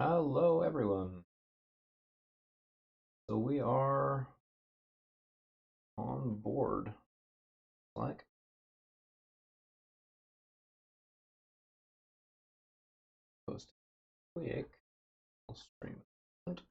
Hello, everyone. So we are on board. Like, post quick. We'll stream it.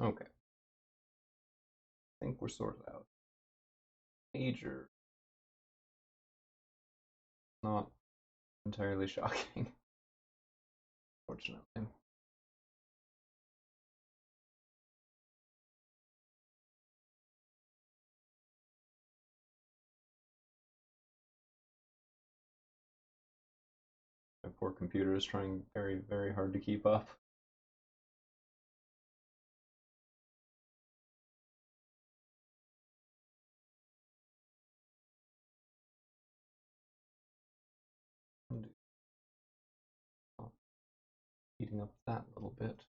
Okay, I think we're sorted out. Major, not entirely shocking, fortunately. My poor computer is trying very, very hard to keep up. Heating up that little bit.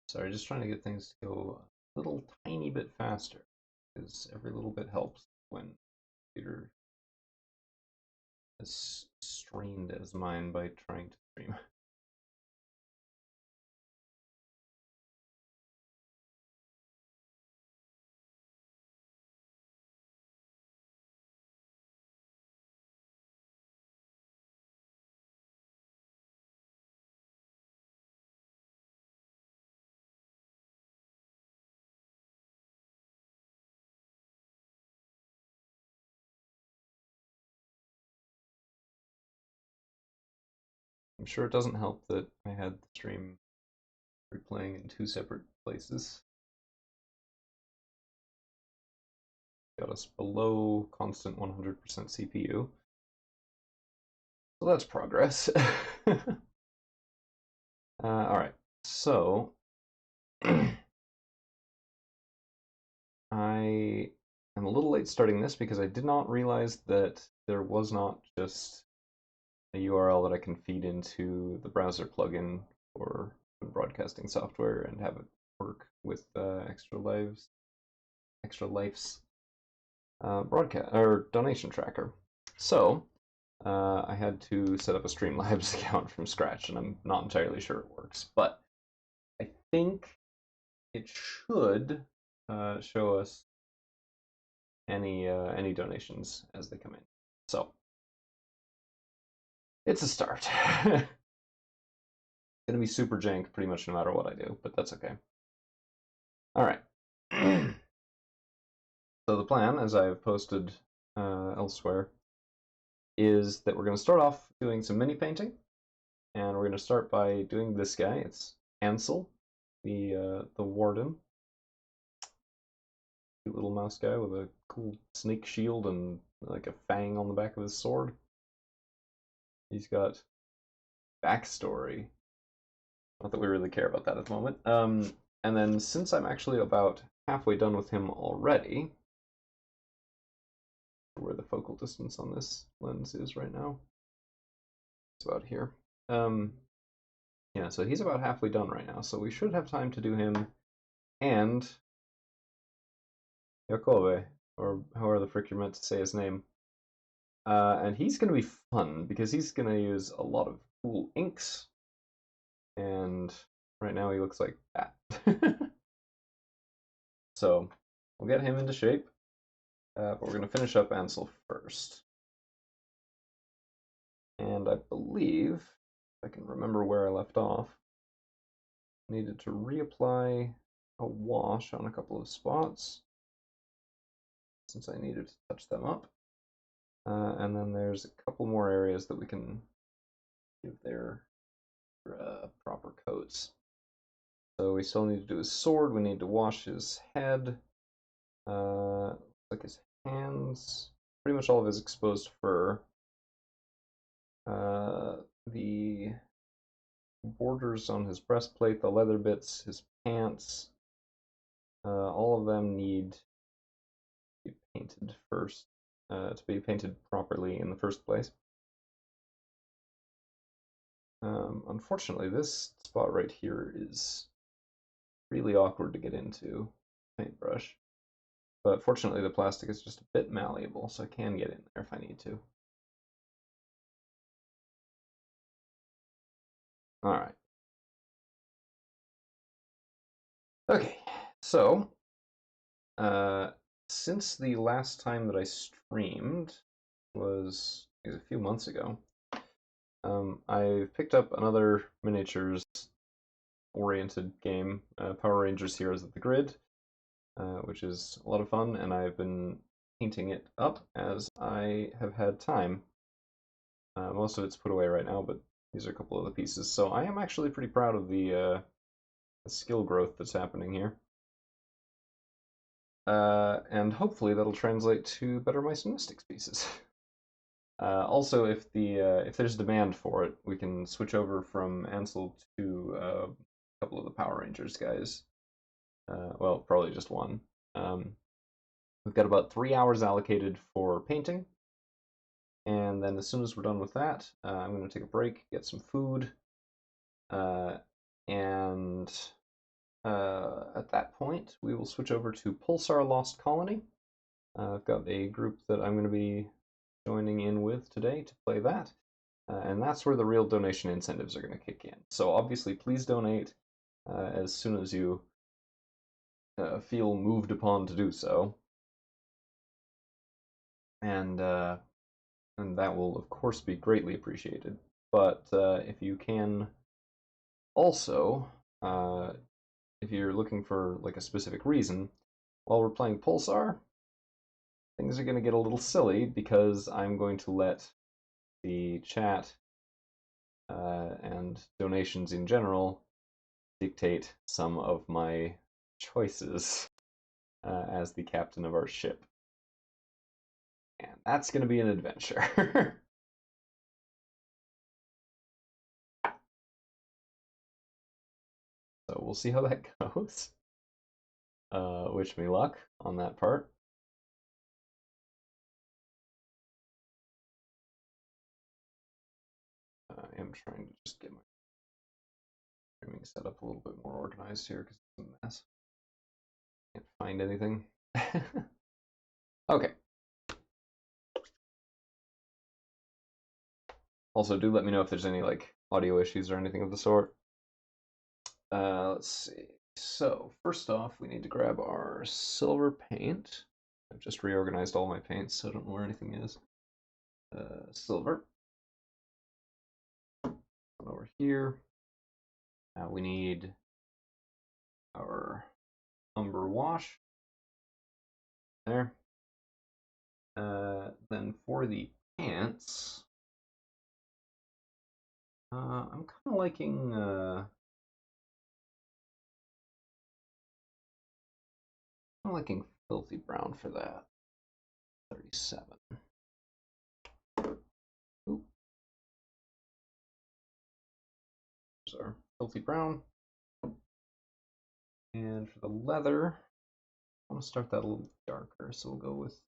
Sorry, just trying to get things to go a little tiny bit faster, because every little bit helps when the computer as strained as mine by trying to stream. I'm sure it doesn't help that I had the stream replaying in two separate places. Got us below constant 100% CPU. So that's progress. Alright, so I am a little late starting this because I did not realize that there was not just a URL that I can feed into the browser plugin for broadcasting software and have it work with Extra Life's broadcast or donation tracker. So I had to set up a Streamlabs account from scratch, and I'm not entirely sure it works, but I think it should show us any donations as they come in. So it's a start. Gonna be super jank pretty much no matter what I do, but that's okay. All right. So the plan, as I've posted elsewhere, is that we're going to start off doing some mini painting, and we're going to start by doing this guy. It's Ansel, the warden, cute little mouse guy with a cool snake shield and like a fang on the back of his sword. He's got backstory. Not that we really care about that at the moment. And then since I'm actually about halfway done with him already, where the focal distance on this lens is right now, it's about here. Yeah, so he's about halfway done right now, so we should have time to do him and Yakove, or however the frick you're meant to say his name. And he's going to be fun because he's going to use a lot of cool inks, and right now he looks like that. So we'll get him into shape, but we're going to finish up Ansel first. And I believe, if I can remember where I left off, I needed to reapply a wash on a couple of spots, since I needed to touch them up. And then there's a couple more areas that we can give their proper coats. So we still need to do his sword, we need to wash his head, like his hands, pretty much all of his exposed fur. The borders on his breastplate, the leather bits, his pants, all of them need to be painted first, to be painted properly in the first place. Unfortunately, this spot right here is really awkward to get into paintbrush, but fortunately the plastic is just a bit malleable, so I can get in there if I need to. Alright. Okay, so since the last time that I streamed was a few months ago, I picked up another miniatures oriented game, Power Rangers Heroes of the Grid, which is a lot of fun, and I've been painting it up as I have had time. Most of it's put away right now, but these are a couple of the pieces. So I am actually pretty proud of the skill growth that's happening here. And hopefully that'll translate to better Mice and Mystics pieces. Also, if there's demand for it, we can switch over from Ansel to a couple of the Power Rangers guys. Well, probably just one. We've got about 3 hours allocated for painting, and then as soon as we're done with that, I'm going to take a break, get some food, and at that point, we will switch over to Pulsar Lost Colony. I've got a group that I'm going to be joining in with today to play that, and that's where the real donation incentives are going to kick in. So obviously, please donate as soon as you feel moved upon to do so, and that will of course be greatly appreciated. But if you can also, if you're looking for like a specific reason, while we're playing Pulsar, things are going to get a little silly because I'm going to let the chat and donations in general dictate some of my choices as the captain of our ship. And that's going to be an adventure. So we'll see how that goes. Wish me luck on that part. I am trying to just get my streaming set up a little bit more organized here because it's a mess. Can't find anything. Okay. Also, do let me know if there's any like audio issues or anything of the sort. Let's see. So first off, we need to grab our silver paint. I've just reorganized all my paints, so I don't know where anything is. Silver. Over here. Now we need our umber wash. There. Then for the pants, I'm kind of liking filthy brown for that. 37. Oop. There's our filthy brown. And for the leather, I want to start that a little darker, so we'll go with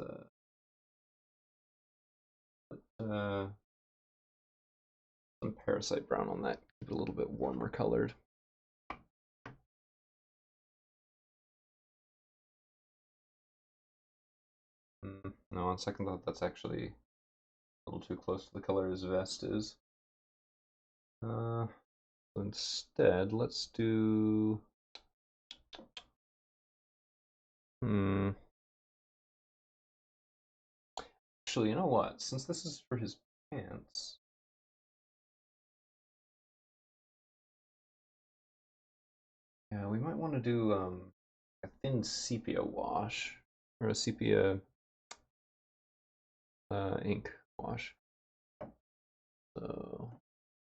some parasite brown on that, keep it a little bit warmer colored. No, on second thought, that's actually a little too close to the color his vest is. So instead, let's do... Actually, you know what? Since this is for his pants, yeah, we might want to do a thin sepia wash or a sepia ink wash. So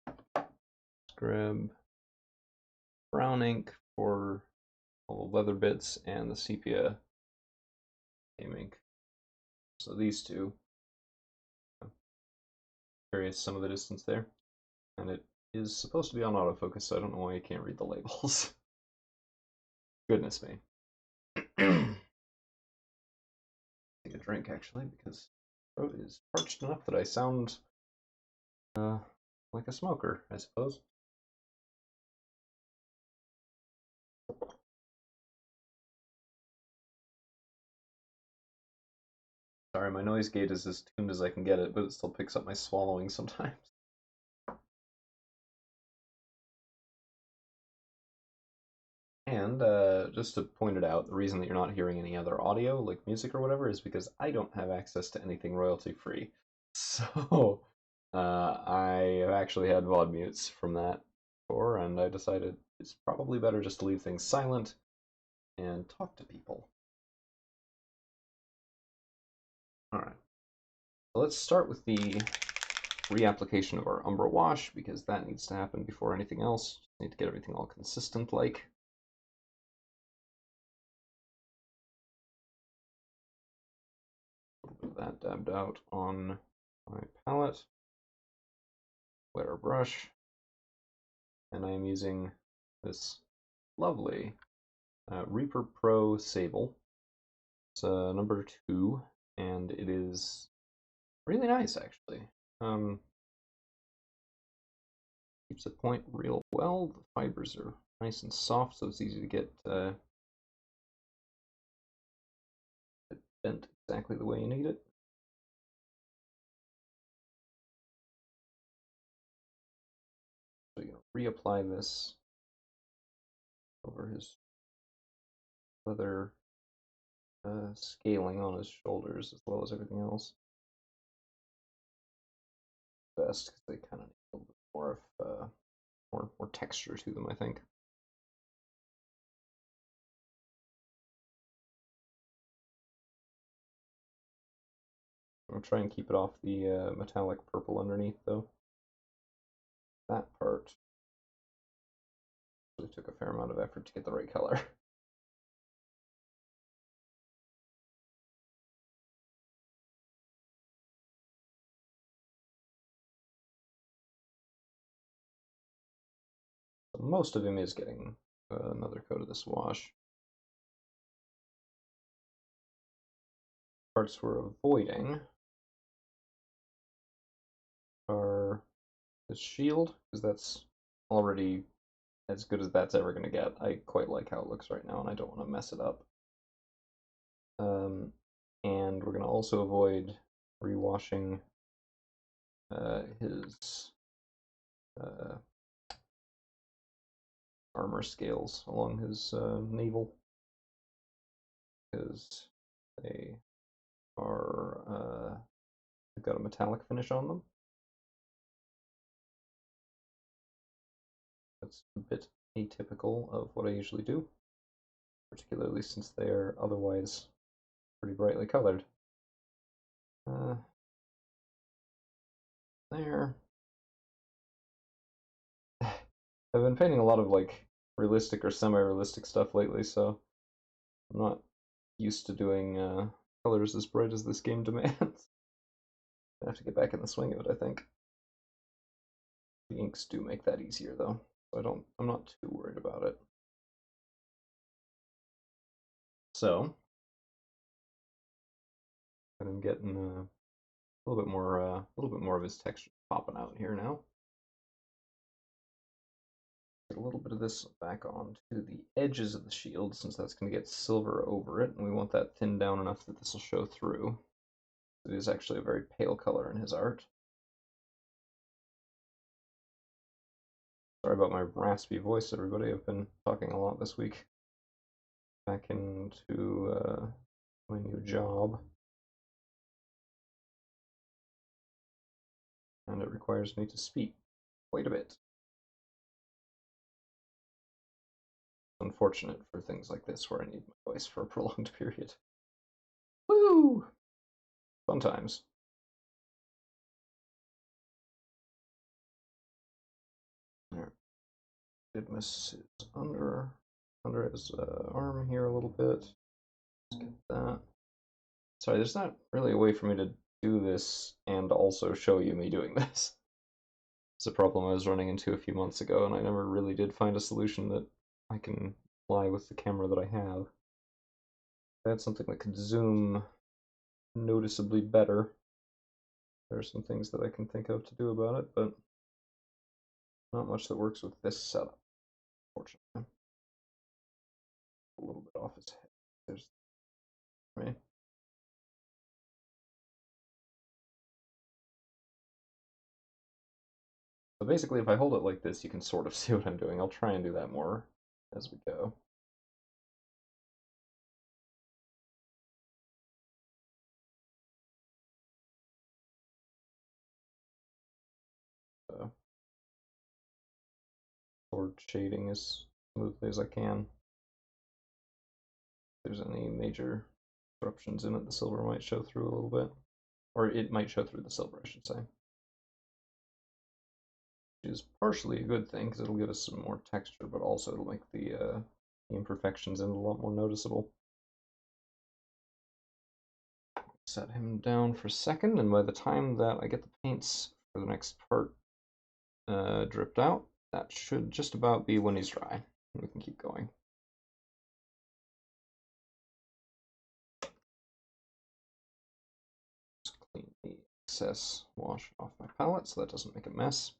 let's grab brown ink for all the leather bits and the sepia game ink. So these two carry some of the distance there, and it is supposed to be on autofocus, so I don't know why you can't read the labels. Goodness me. Take a drink actually, because my throat is parched enough that I sound like a smoker, I suppose. Sorry, my noise gate is as tuned as I can get it, but it still picks up my swallowing sometimes. And just to point it out, the reason that you're not hearing any other audio, like music or whatever, is because I don't have access to anything royalty free. So I have actually had VOD mutes from that before, and I decided it's probably better just to leave things silent and talk to people. Alright, so let's start with the reapplication of our Umbra wash, because that needs to happen before anything else. Just need to get everything all consistent like. A little bit of that dabbed out on my palette. Wet our brush. And I am using this lovely Reaper Pro Sable. It's number 2, and it is really nice actually. Keeps the point real well. The fibers are nice and soft, so it's easy to get it bent exactly the way you need it. So you're going to reapply this over his leather scaling on his shoulders as well as everything else. Best because they kind of need a little bit more of more texture to them, I think. I'm gonna try and keep it off the metallic purple underneath, though. That part really took a fair amount of effort to get the right color. Most of him is getting another coat of this wash. Parts we're avoiding are the shield, because that's already as good as that's ever going to get. I quite like how it looks right now, and I don't want to mess it up. And we're going to also avoid rewashing his armor scales along his navel, because they are they've got a metallic finish on them. That's a bit atypical of what I usually do, particularly since they are otherwise pretty brightly colored. There. I've been painting a lot of like realistic or semi-realistic stuff lately, so I'm not used to doing colors as bright as this game demands. I have to get back in the swing of it, I think. The inks do make that easier though, so I'm not too worried about it. So, I'm getting a little bit more of his texture popping out here now. Get a little bit of this back on to the edges of the shield, since that's going to get silver over it, and we want that thinned down enough that this will show through. It is actually a very pale color in his art. Sorry about my raspy voice, everybody. I've been talking a lot this week. Back into my new job. and it requires me to speak quite a bit. Unfortunate for things like this where I need my voice for a prolonged period. Woo! Fun times. There. Didmus is under his arm here a little bit. Let's get that. Sorry, there's not really a way for me to do this and also show you me doing this. It's a problem I was running into a few months ago, and I never really did find a solution that I can apply with the camera that I have. If I had something that could zoom noticeably better, there are some things that I can think of to do about it, but not much that works with this setup, unfortunately. A little bit off his head. There's me. So basically, if I hold it like this, you can sort of see what I'm doing. I'll try and do that more as we go. So, sword shading as smoothly as I can. If there's any major disruptions in it, the silver might show through a little bit. Or it might show through the silver, I should say. Which is partially a good thing, because it'll give us some more texture, but also it'll make the imperfections in it a lot more noticeable. Set him down for a second, and by the time that I get the paints for the next part dripped out, that should just about be when he's dry. We can keep going. Just clean the excess wash off my palette so that doesn't make a mess.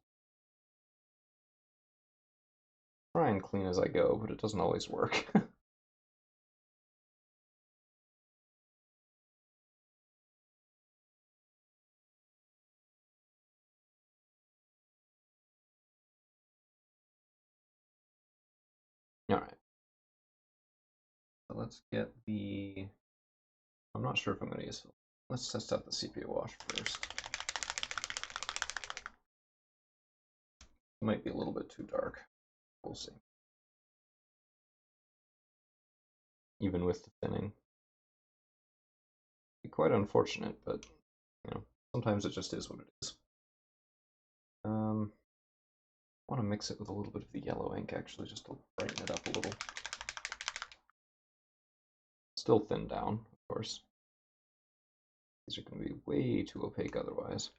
Try and clean as I go, but it doesn't always work. Alright. So let's get the... I'm not sure if I'm going to use... Let's test out the sepia wash first. It might be a little bit too dark. We'll see. Even with the thinning. Be quite unfortunate, but you know, sometimes it just is what it is. I want to mix it with a little bit of the yellow ink actually, just to brighten it up a little. Still thin down, of course. These are going to be way too opaque otherwise.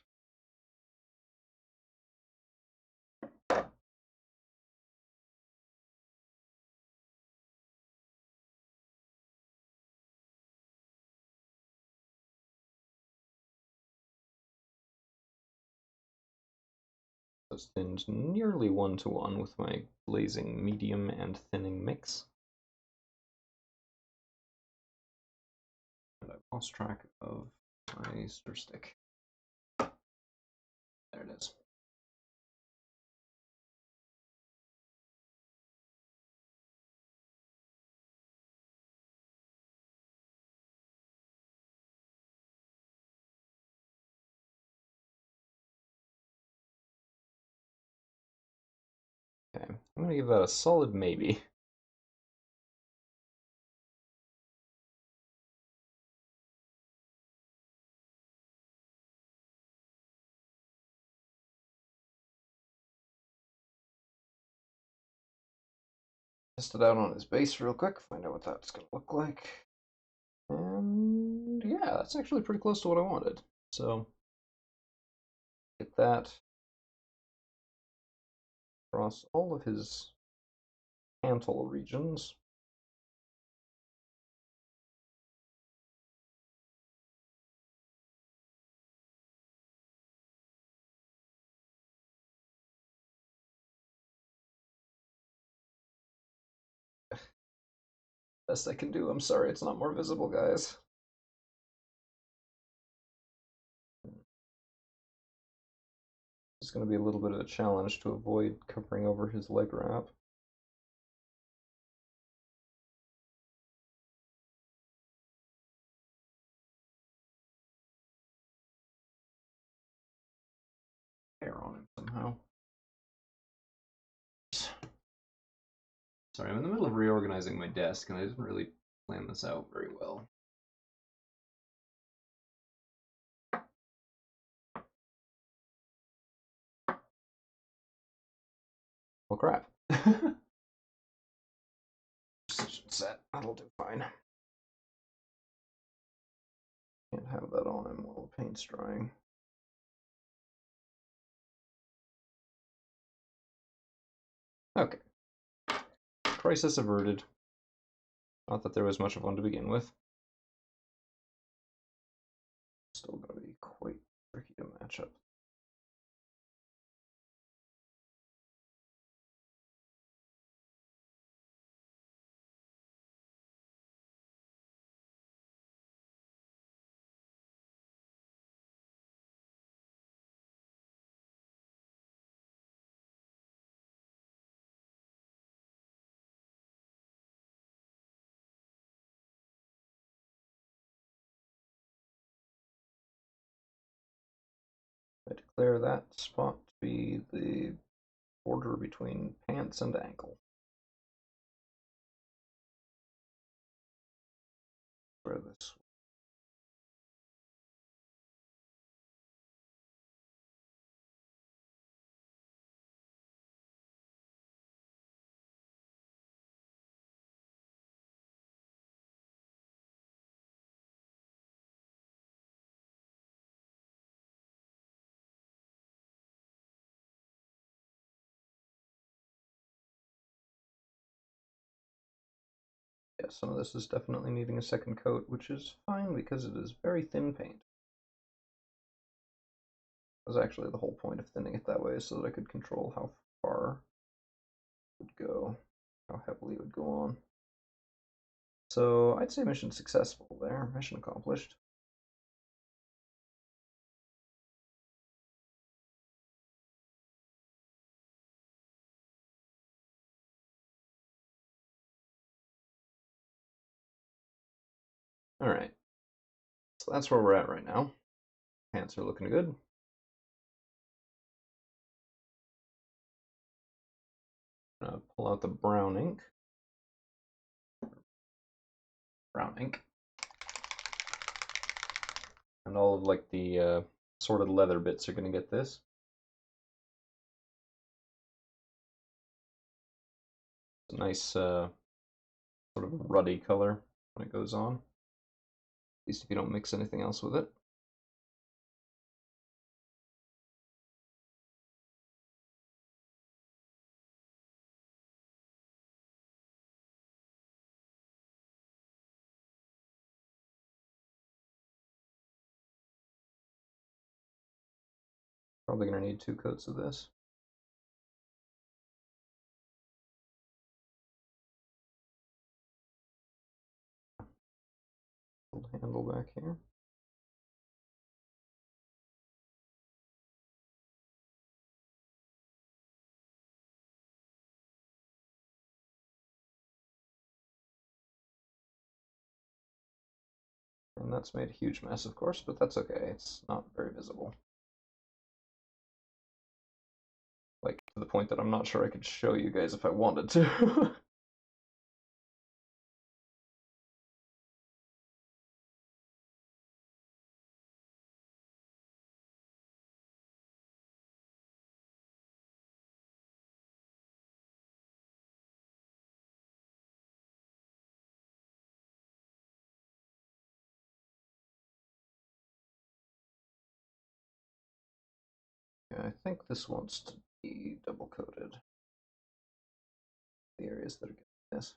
It's thinned nearly 1-to-1 with my glazing medium and thinning mix. And I've lost track of my stir stick. There it is. Okay, I'm going to give that a solid maybe. Test it out on his base real quick, find out what that's going to look like. And yeah, that's actually pretty close to what I wanted. So get that across all of his cantle regions. Best I can do. I'm sorry it's not more visible, guys. It's going to be a little bit of a challenge to avoid covering over his leg wrap. somehow. Sorry, I'm in the middle of reorganizing my desk, and I didn't really plan this out very well. Well, crap. Position set. That'll do fine. Can't have that on him while the paint's drying. Okay. Crisis averted. Not that there was much of one to begin with. Still going to be quite tricky to match up. I declare that spot to be the border between pants and ankle. Where this. Yeah, some of this is definitely needing a second coat, which is fine because it is very thin paint. That was actually the whole point of thinning it that way, so that I could control how far it would go, how heavily it would go on. So I'd say mission successful there, mission accomplished. All right, so that's where we're at right now. Pants are looking good. Pull out the brown ink. And all of like the sorted leather bits are going to get this. It's a nice sort of ruddy color when it goes on. At least if you don't mix anything else with it. Probably going to need 2 coats of this. Handle back here. And that's made a huge mess, of course, but that's okay. It's not very visible. Like, to the point that I'm not sure I could show you guys if I wanted to. Yeah, I think this wants to be double coated. The areas that are getting this.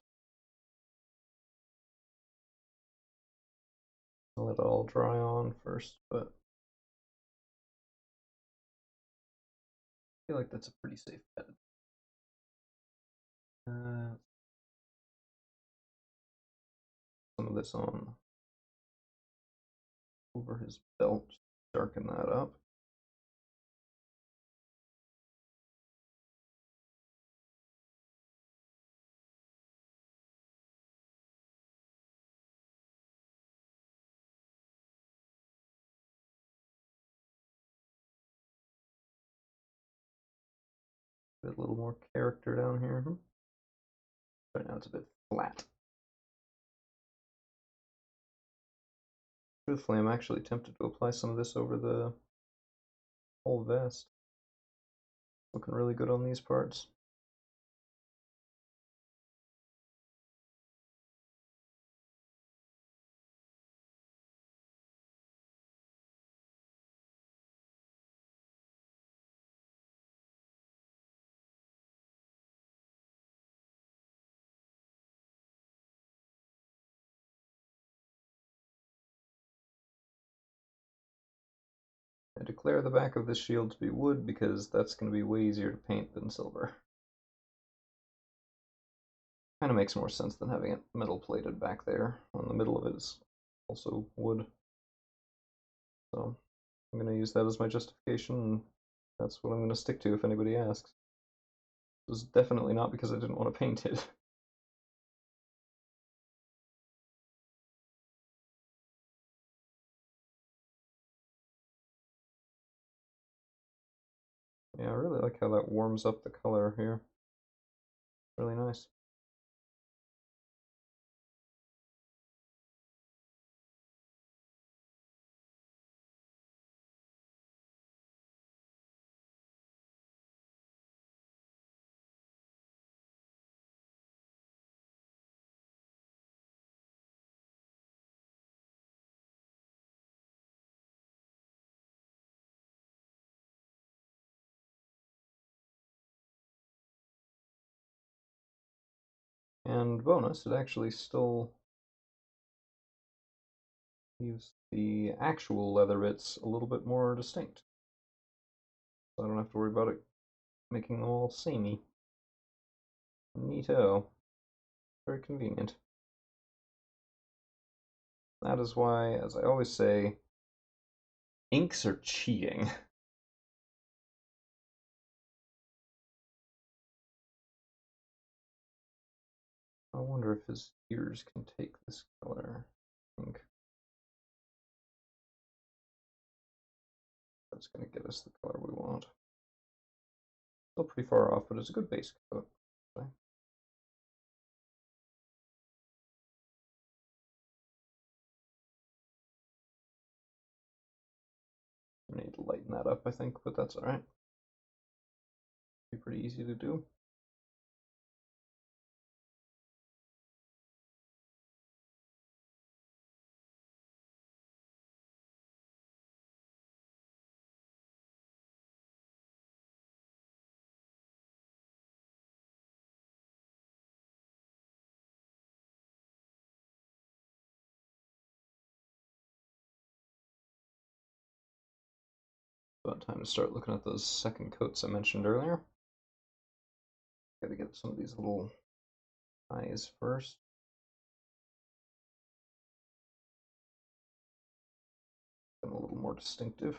I'll let it all dry on first, but I feel like that's a pretty safe bet. Some of this on over his belt, darken that up. Get a little more character down here. Right now it's a bit flat. Truthfully, I'm actually tempted to apply some of this over the whole vest. Looking really good on these parts. I declare the back of this shield to be wood because that's going to be way easier to paint than silver. Kind of makes more sense than having it metal plated back there. On the middle of it is also wood. So I'm going to use that as my justification, and that's what I'm going to stick to if anybody asks. It was definitely not because I didn't want to paint it. Yeah, I really like how that warms up the color here. Really nice. And bonus, it actually still leaves the actual leather bits a little bit more distinct. So I don't have to worry about it making them all samey. Neato. Very convenient. That is why, as I always say, inks are cheating. I wonder if his ears can take this color. I think that's going to get us the color we want. Still pretty far off, but it's a good base coat. Okay. I need to lighten that up, I think, but that's alright. Be pretty easy to do. About time to start looking at those second coats I mentioned earlier. Gotta get some of these little eyes first. Get a little more distinctive.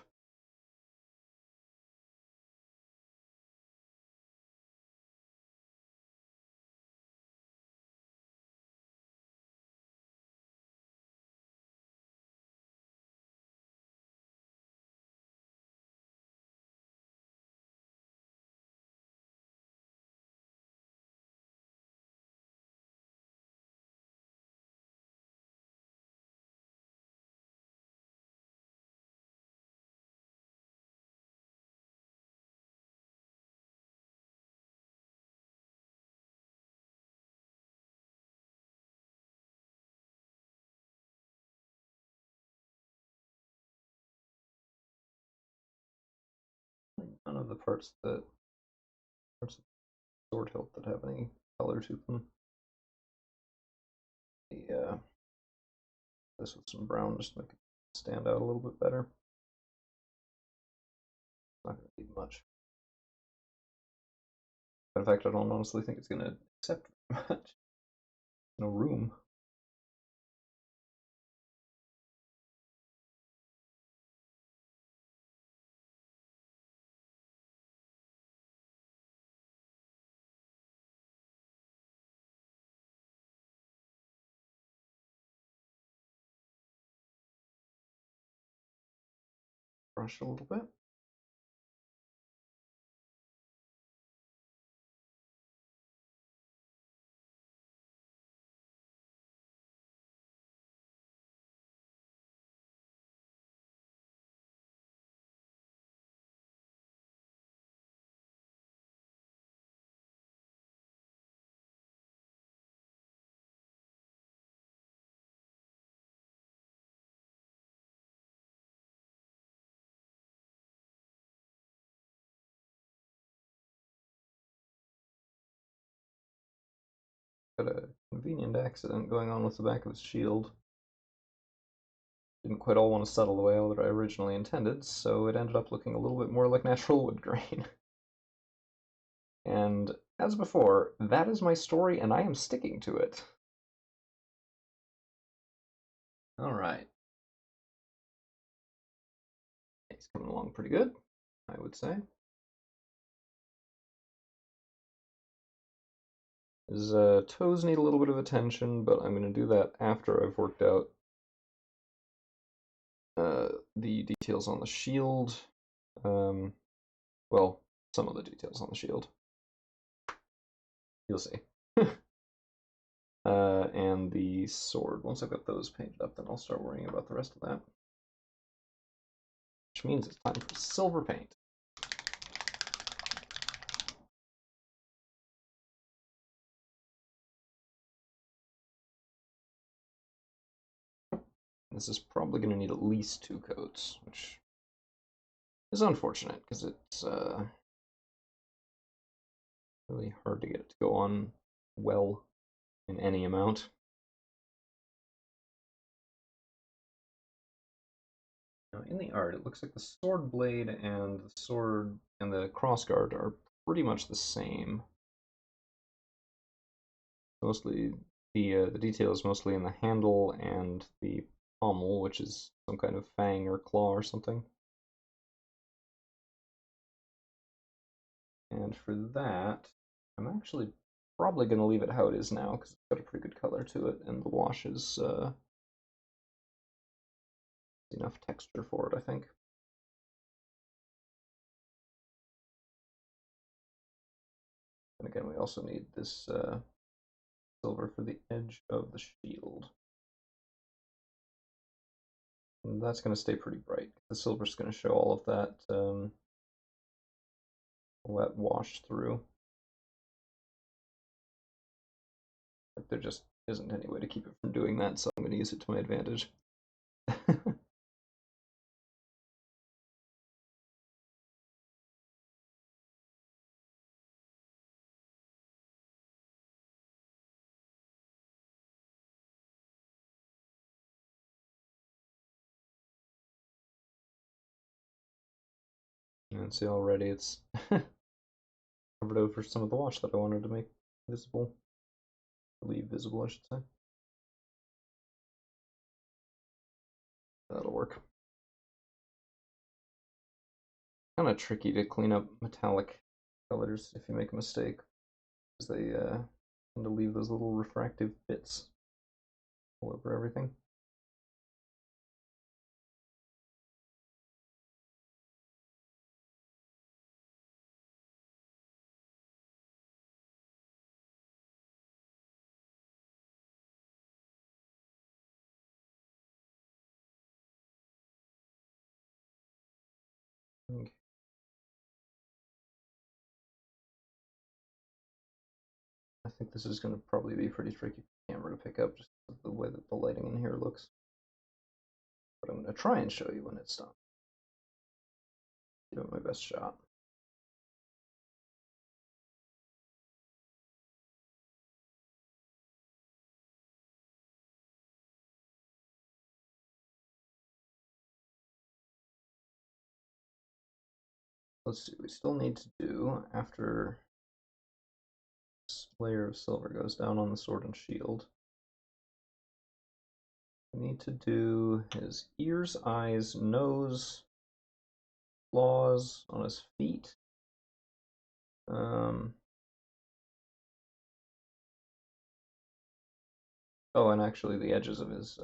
None of the parts of the sword hilt that have any color to them. The this with some brown just to make it stand out a little bit better. Not gonna need much. But in fact, I don't honestly think it's gonna accept much. No room. Brush a little bit. Got a convenient accident going on with the back of his shield. Didn't quite all want to settle the way that I originally intended, so it ended up looking a little bit more like natural wood grain. And as before, that is my story, and I am sticking to it. Alright. He's coming along pretty good, I would say. His toes need a little bit of attention, but I'm going to do that after I've worked out the details on the shield. Well, some of the details on the shield. You'll see. And the sword. Once I've got those painted up, then I'll start worrying about the rest of that. Which means it's time for silver paint. This is probably going to need at least 2 coats, which is unfortunate because it's really hard to get it to go on well in any amount. Now, in the art, it looks like the sword blade and the sword and the crossguard are pretty much the same. Mostly, the detail is mostly in the handle and the pommel, which is some kind of fang or claw or something. And for that, I'm actually probably going to leave it how it is now because it's got a pretty good color to it, and the wash is enough texture for it, I think. And again, we also need this silver for the edge of the shield. And that's going to stay pretty bright. The silver's going to show all of that wet wash through. But there just isn't any way to keep it from doing that, so I'm going to use it to my advantage. And see, already it's covered over some of the wash that I wanted to make visible. Leave visible, I should say. That'll work. Kind of tricky to clean up metallic colors if you make a mistake, because they tend to leave those little refractive bits all over everything. Okay. I think this is going to probably be pretty tricky for the camera to pick up just the way that the lighting in here looks. But I'm going to try and show you when it's done. Give it my best shot. Let's see, we still need to do, after this layer of silver goes down on the sword and shield, we need to do his ears, eyes, nose, claws on his feet. Oh, and actually the edges of his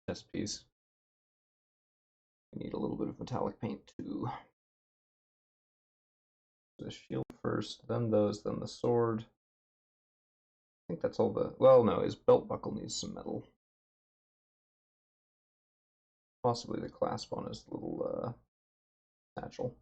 chest piece. We need a little bit of metallic paint too. The shield first, then those, then the sword. I think that's all the... Well, no, his belt buckle needs some metal. Possibly the clasp on his little satchel.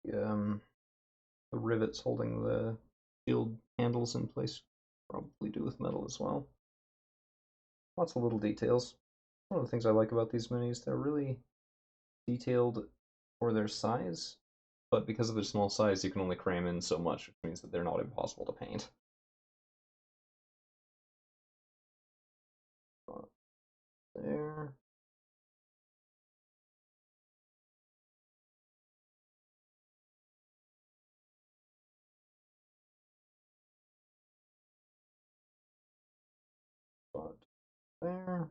the rivets holding the shield handles in place probably do with metal as well. Lots of little details. One of the things I like about these minis, they're really detailed for their size, but because of their small size, you can only cram in so much, which means that they're not impossible to paint. There. But there.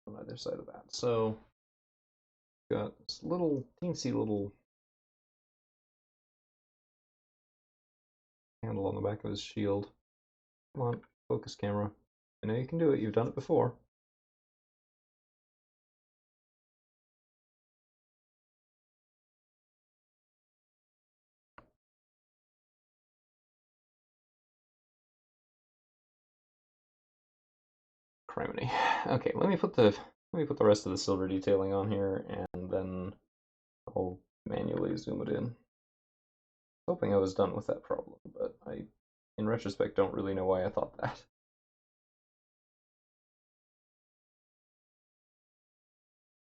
On either side of that. So got this little teensy little handle on the back of his shield. Come on, focus camera. I know you can do it, you've done it before. Criminy. Okay, let me put the rest of the silver detailing on here, and then I'll manually zoom it in. Hoping I was done with that problem, but I, in retrospect, don't really know why I thought that.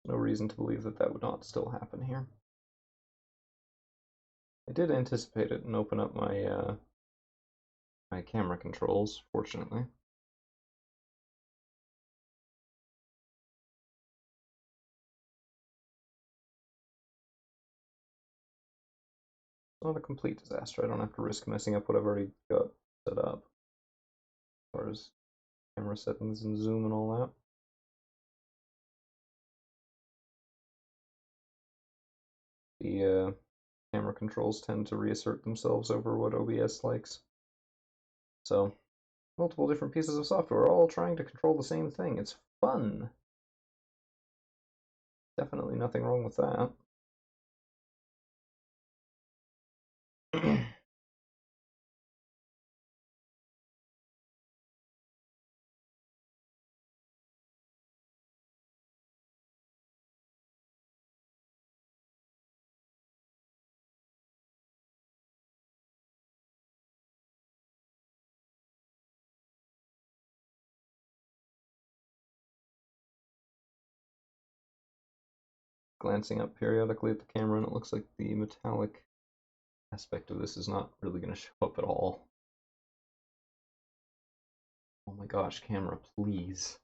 No reason to believe that that would not still happen here. I did anticipate it and open up my my camera controls, fortunately. It's not a complete disaster. I don't have to risk messing up what I've already got set up, as far as camera settings and zoom and all that. The camera controls tend to reassert themselves over what OBS likes. So, multiple different pieces of software all trying to control the same thing. It's fun. Definitely nothing wrong with that. Glancing up periodically at the camera, and it looks like the metallic aspect of this is not really going to show up at all. Oh my gosh, camera, please.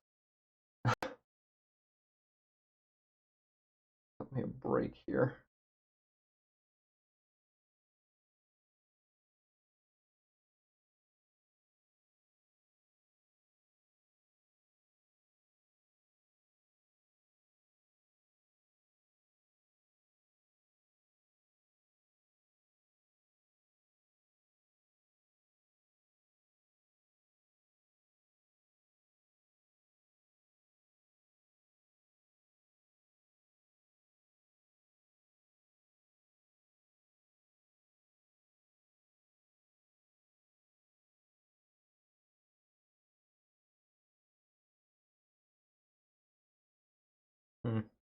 Let me a break here.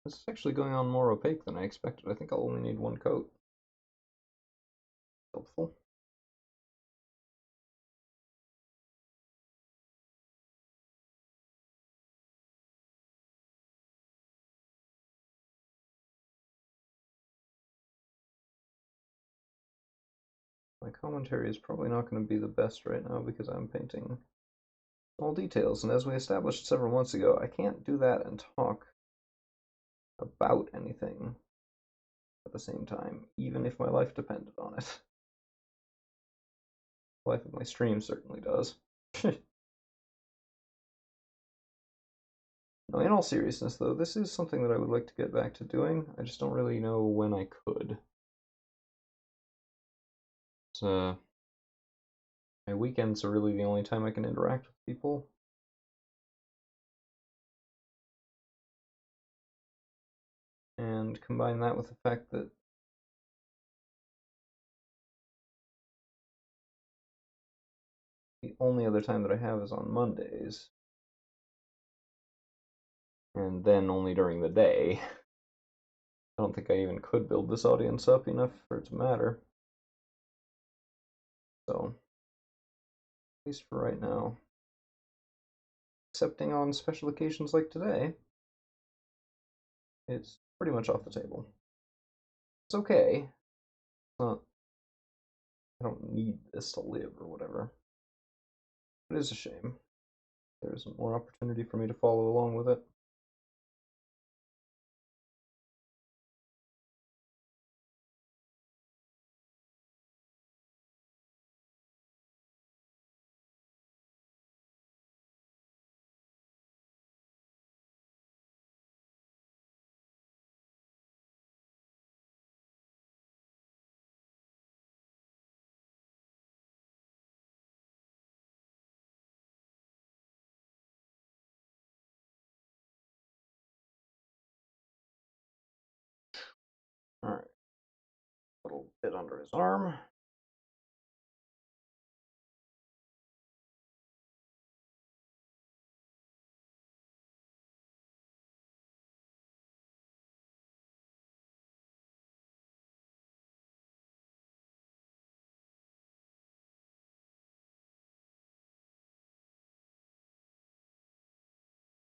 This is actually going on more opaque than I expected. I think I'll only need one coat. Helpful. My commentary is probably not going to be the best right now because I'm painting small details, and as we established several months ago, I can't do that and talk about anything at the same time, even if my life depended on it. The life of my stream certainly does. No, in all seriousness, though, this is something that I would like to get back to doing. I just don't really know when I could. So, my weekends are really the only time I can interact with people. And combine that with the fact that the only other time that I have is on Mondays. and then only during the day. I don't think I even could build this audience up enough for it to matter. So, at least for right now, excepting on special occasions like today, it's pretty much off the table. It's okay. It's not, I don't need this to live or whatever. It is a shame. There isn't more opportunity for me to follow along with it. Alright. A little bit under his arm.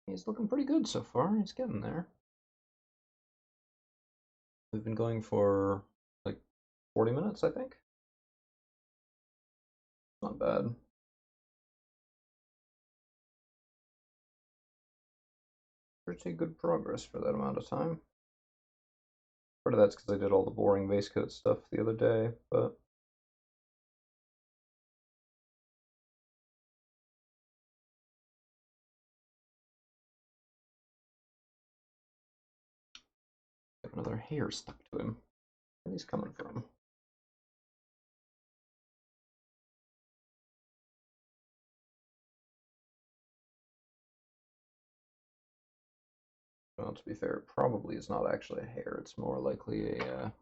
He's looking pretty good so far. He's getting there. We've been going for like 40 minutes, I think. Not bad. Pretty good progress for that amount of time. Part of that's because I did all the boring base coat stuff the other day, but got another hair stuck to him. Where he's coming from? Well, to be fair, it probably is not actually a hair. It's more likely a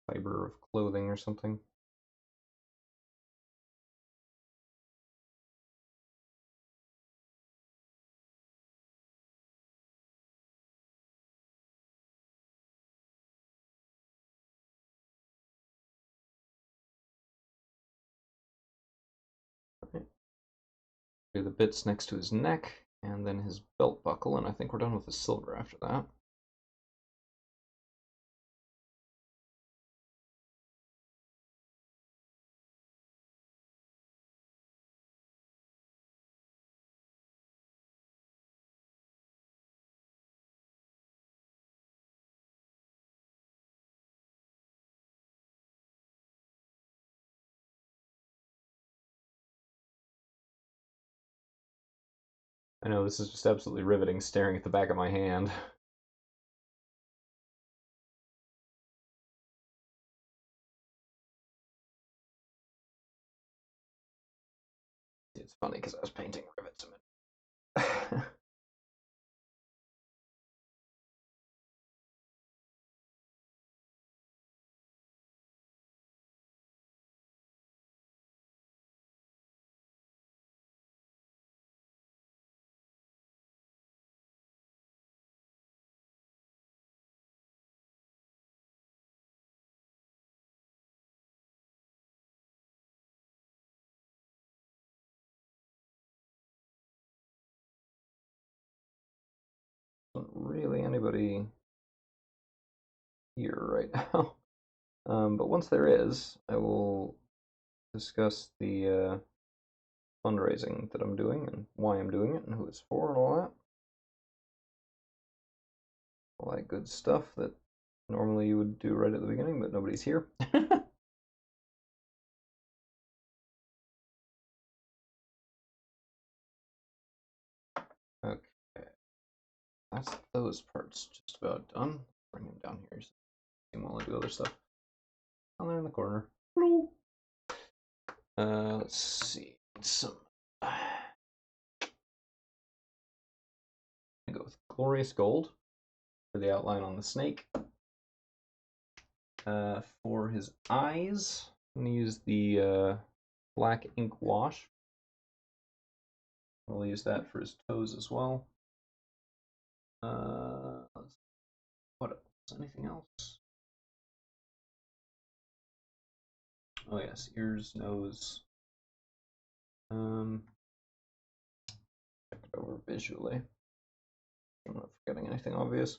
fiber of clothing or something. Right. Do the bits next to his neck, and then his belt buckle, and I think we're done with the silver after that. I know this is just absolutely riveting staring at the back of my hand. It's funny because I was painting rivets a minute. Isn't really anybody here right now. But once there is, I will discuss the fundraising that I'm doing and why I'm doing it and who it's for and all that. All that good stuff that normally you would do right at the beginning, but nobody's here. Okay, that's those parts just about done. Bring him down here so while I do other stuff. Down there in the corner. Let's see. Some. I go with glorious gold for the outline on the snake. For his eyes, I'm going to use the black ink wash. I'll use that for his toes as well. Anything else? Oh yes, ears, nose. Check it over visually. I'm not forgetting anything obvious.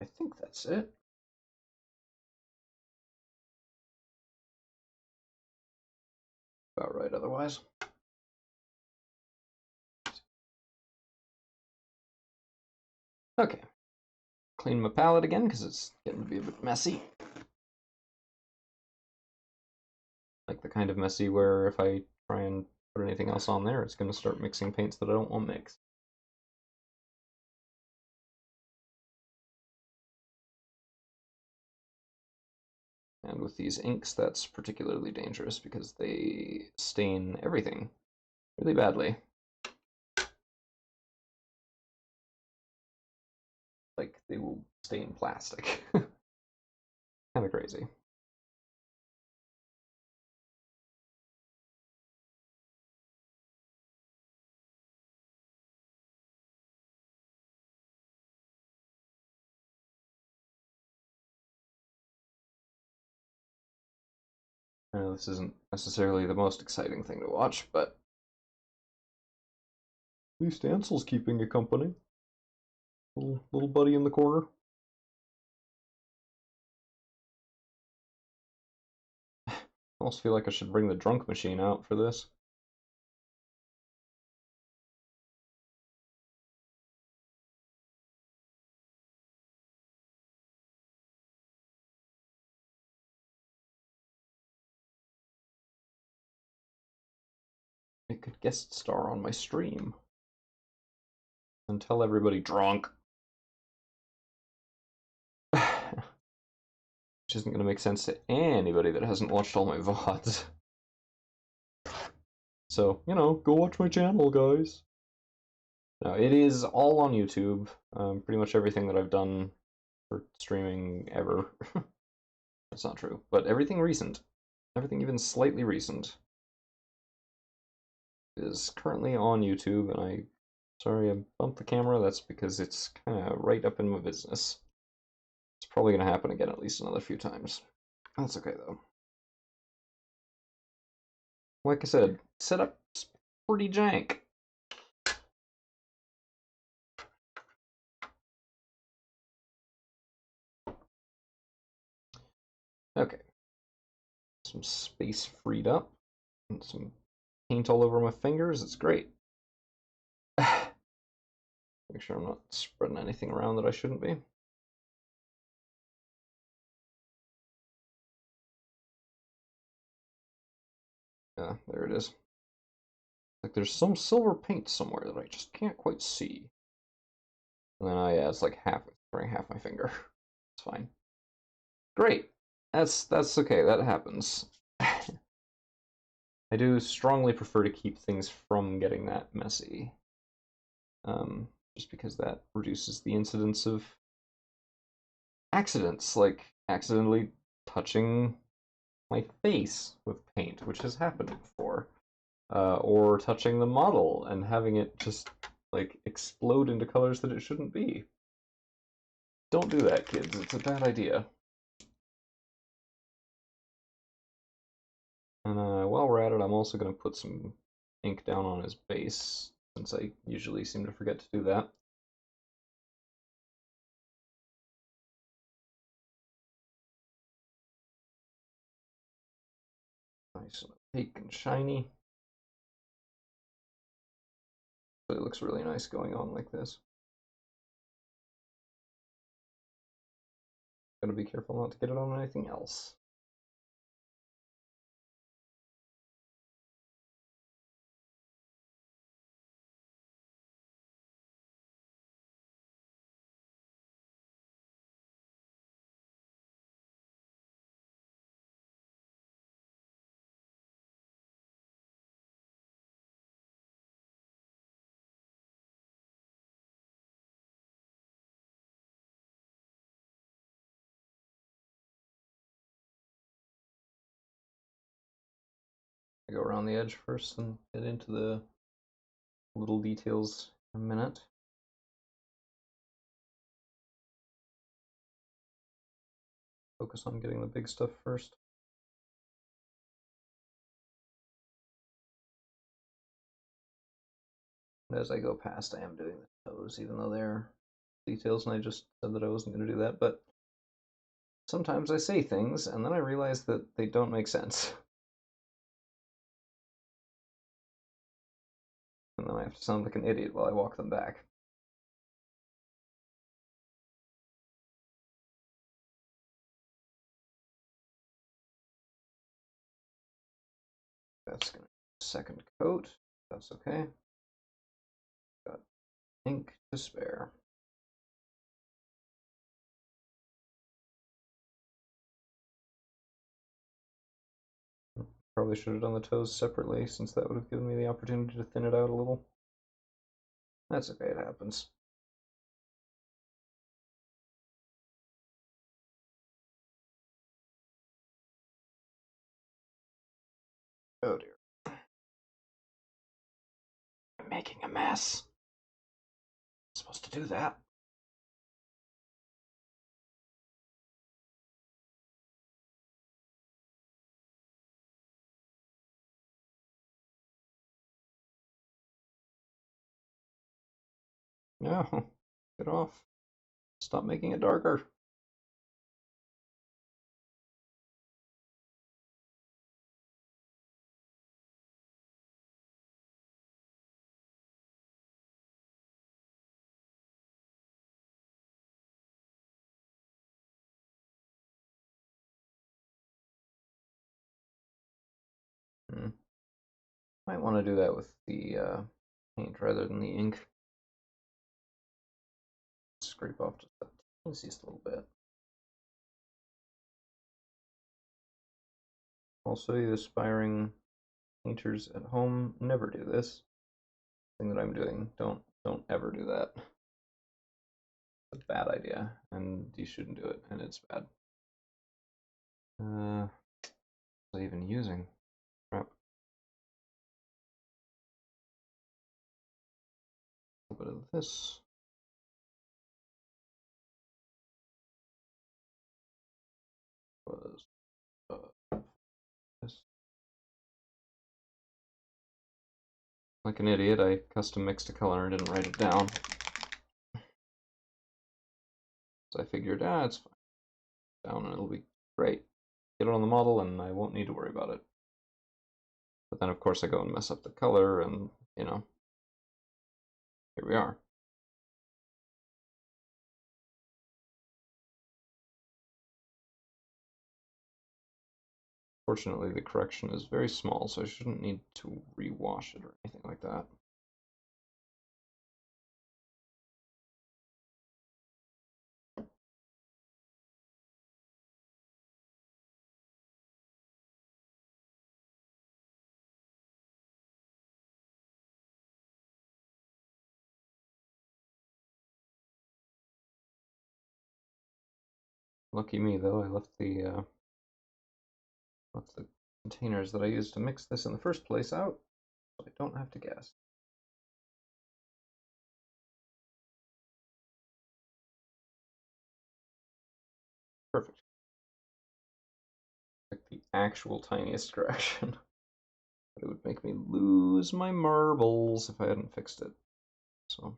I think that's it. About right otherwise. Okay. Clean my palette again because it's getting to be a bit messy. Like the kind of messy where if I try and put anything else on there, it's going to start mixing paints that I don't want mixed. And with these inks, that's particularly dangerous because they stain everything really badly. Like, they will stain plastic. Kind of crazy. This isn't necessarily the most exciting thing to watch, but at least Ansel's keeping you company. Little buddy in the corner. I almost feel like I should bring the drunk machine out for this. It could guest star on my stream. And tell everybody drunk. Which isn't going to make sense to anybody that hasn't watched all my VODs. So, you know, go watch my channel, guys. No, it is all on YouTube. Pretty much everything that I've done for streaming ever. That's not true. But everything recent, everything even slightly recent, is currently on YouTube. And sorry I bumped the camera. That's because it's kind of right up in my business. It's probably going to happen again at least another few times. That's okay, though. Like I said, setup's pretty jank. Okay. Some space freed up. And some paint all over my fingers. It's great. Make sure I'm not spreading anything around that I shouldn't be. Yeah, there it is. Like there's some silver paint somewhere that I just can't quite see. And then yeah, it's like wearing half my finger. It's fine. Great. That's okay. That happens. I do strongly prefer to keep things from getting that messy. Just because that reduces the incidence of accidents, like accidentally touching my face with paint, which has happened before. Or touching the model and having it just like explode into colors that it shouldn't be. Don't do that, kids. It's a bad idea. And while we're at it, I'm also going to put some ink down on his base, since I usually seem to forget to do that. Nice and opaque and shiny. But it looks really nice going on like this. Gotta be careful not to get it on anything else. go around the edge first and get into the little details in a minute. Focus on getting the big stuff first. And as I go past, I am doing the toes, even though they're details, and I just said that I wasn't going to do that. But sometimes I say things, and then I realize that they don't make sense. And then I have to sound like an idiot while I walk them back. That's going to second coat. That's okay. Got ink to spare. Probably should have done the toes separately, since that would have given me the opportunity to thin it out a little. That's okay, it happens. Oh dear. I'm making a mess. I'm supposed to do that. No, get off. Stop making it darker. Might want to do that with the paint rather than the ink. Scrape off just the teeniest little bit. Also, you aspiring painters at home, never do this thing that I'm doing. Don't ever do that. It's a bad idea, and you shouldn't do it, and it's bad. What was I even using? Crap. A little bit of this. Was this. Like an idiot, I custom mixed a color and didn't write it down. So I figured, it's fine. Down and it'll be great. Get it on the model and I won't need to worry about it. But then of course I go and mess up the color and, you know, here we are. Fortunately, the correction is very small, so I shouldn't need to rewash it or anything like that. Lucky me, though, I left the containers that I used to mix this in the first place out, so I don't have to guess. Perfect. Like the actual tiniest correction. It would make me lose my marbles if I hadn't fixed it. So.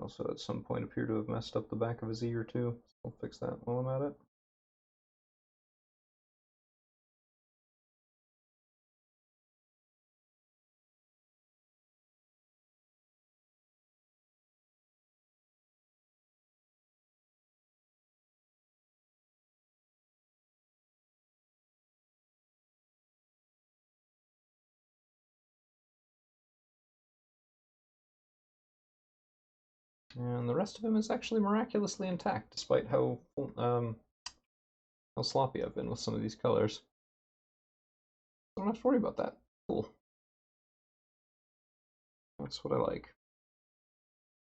Also, at some point, appear to have messed up the back of his ear too. So I'll fix that while I'm at it. And the rest of him is actually miraculously intact, despite how sloppy I've been with some of these colors. I don't have to worry about that. Cool. That's what I like.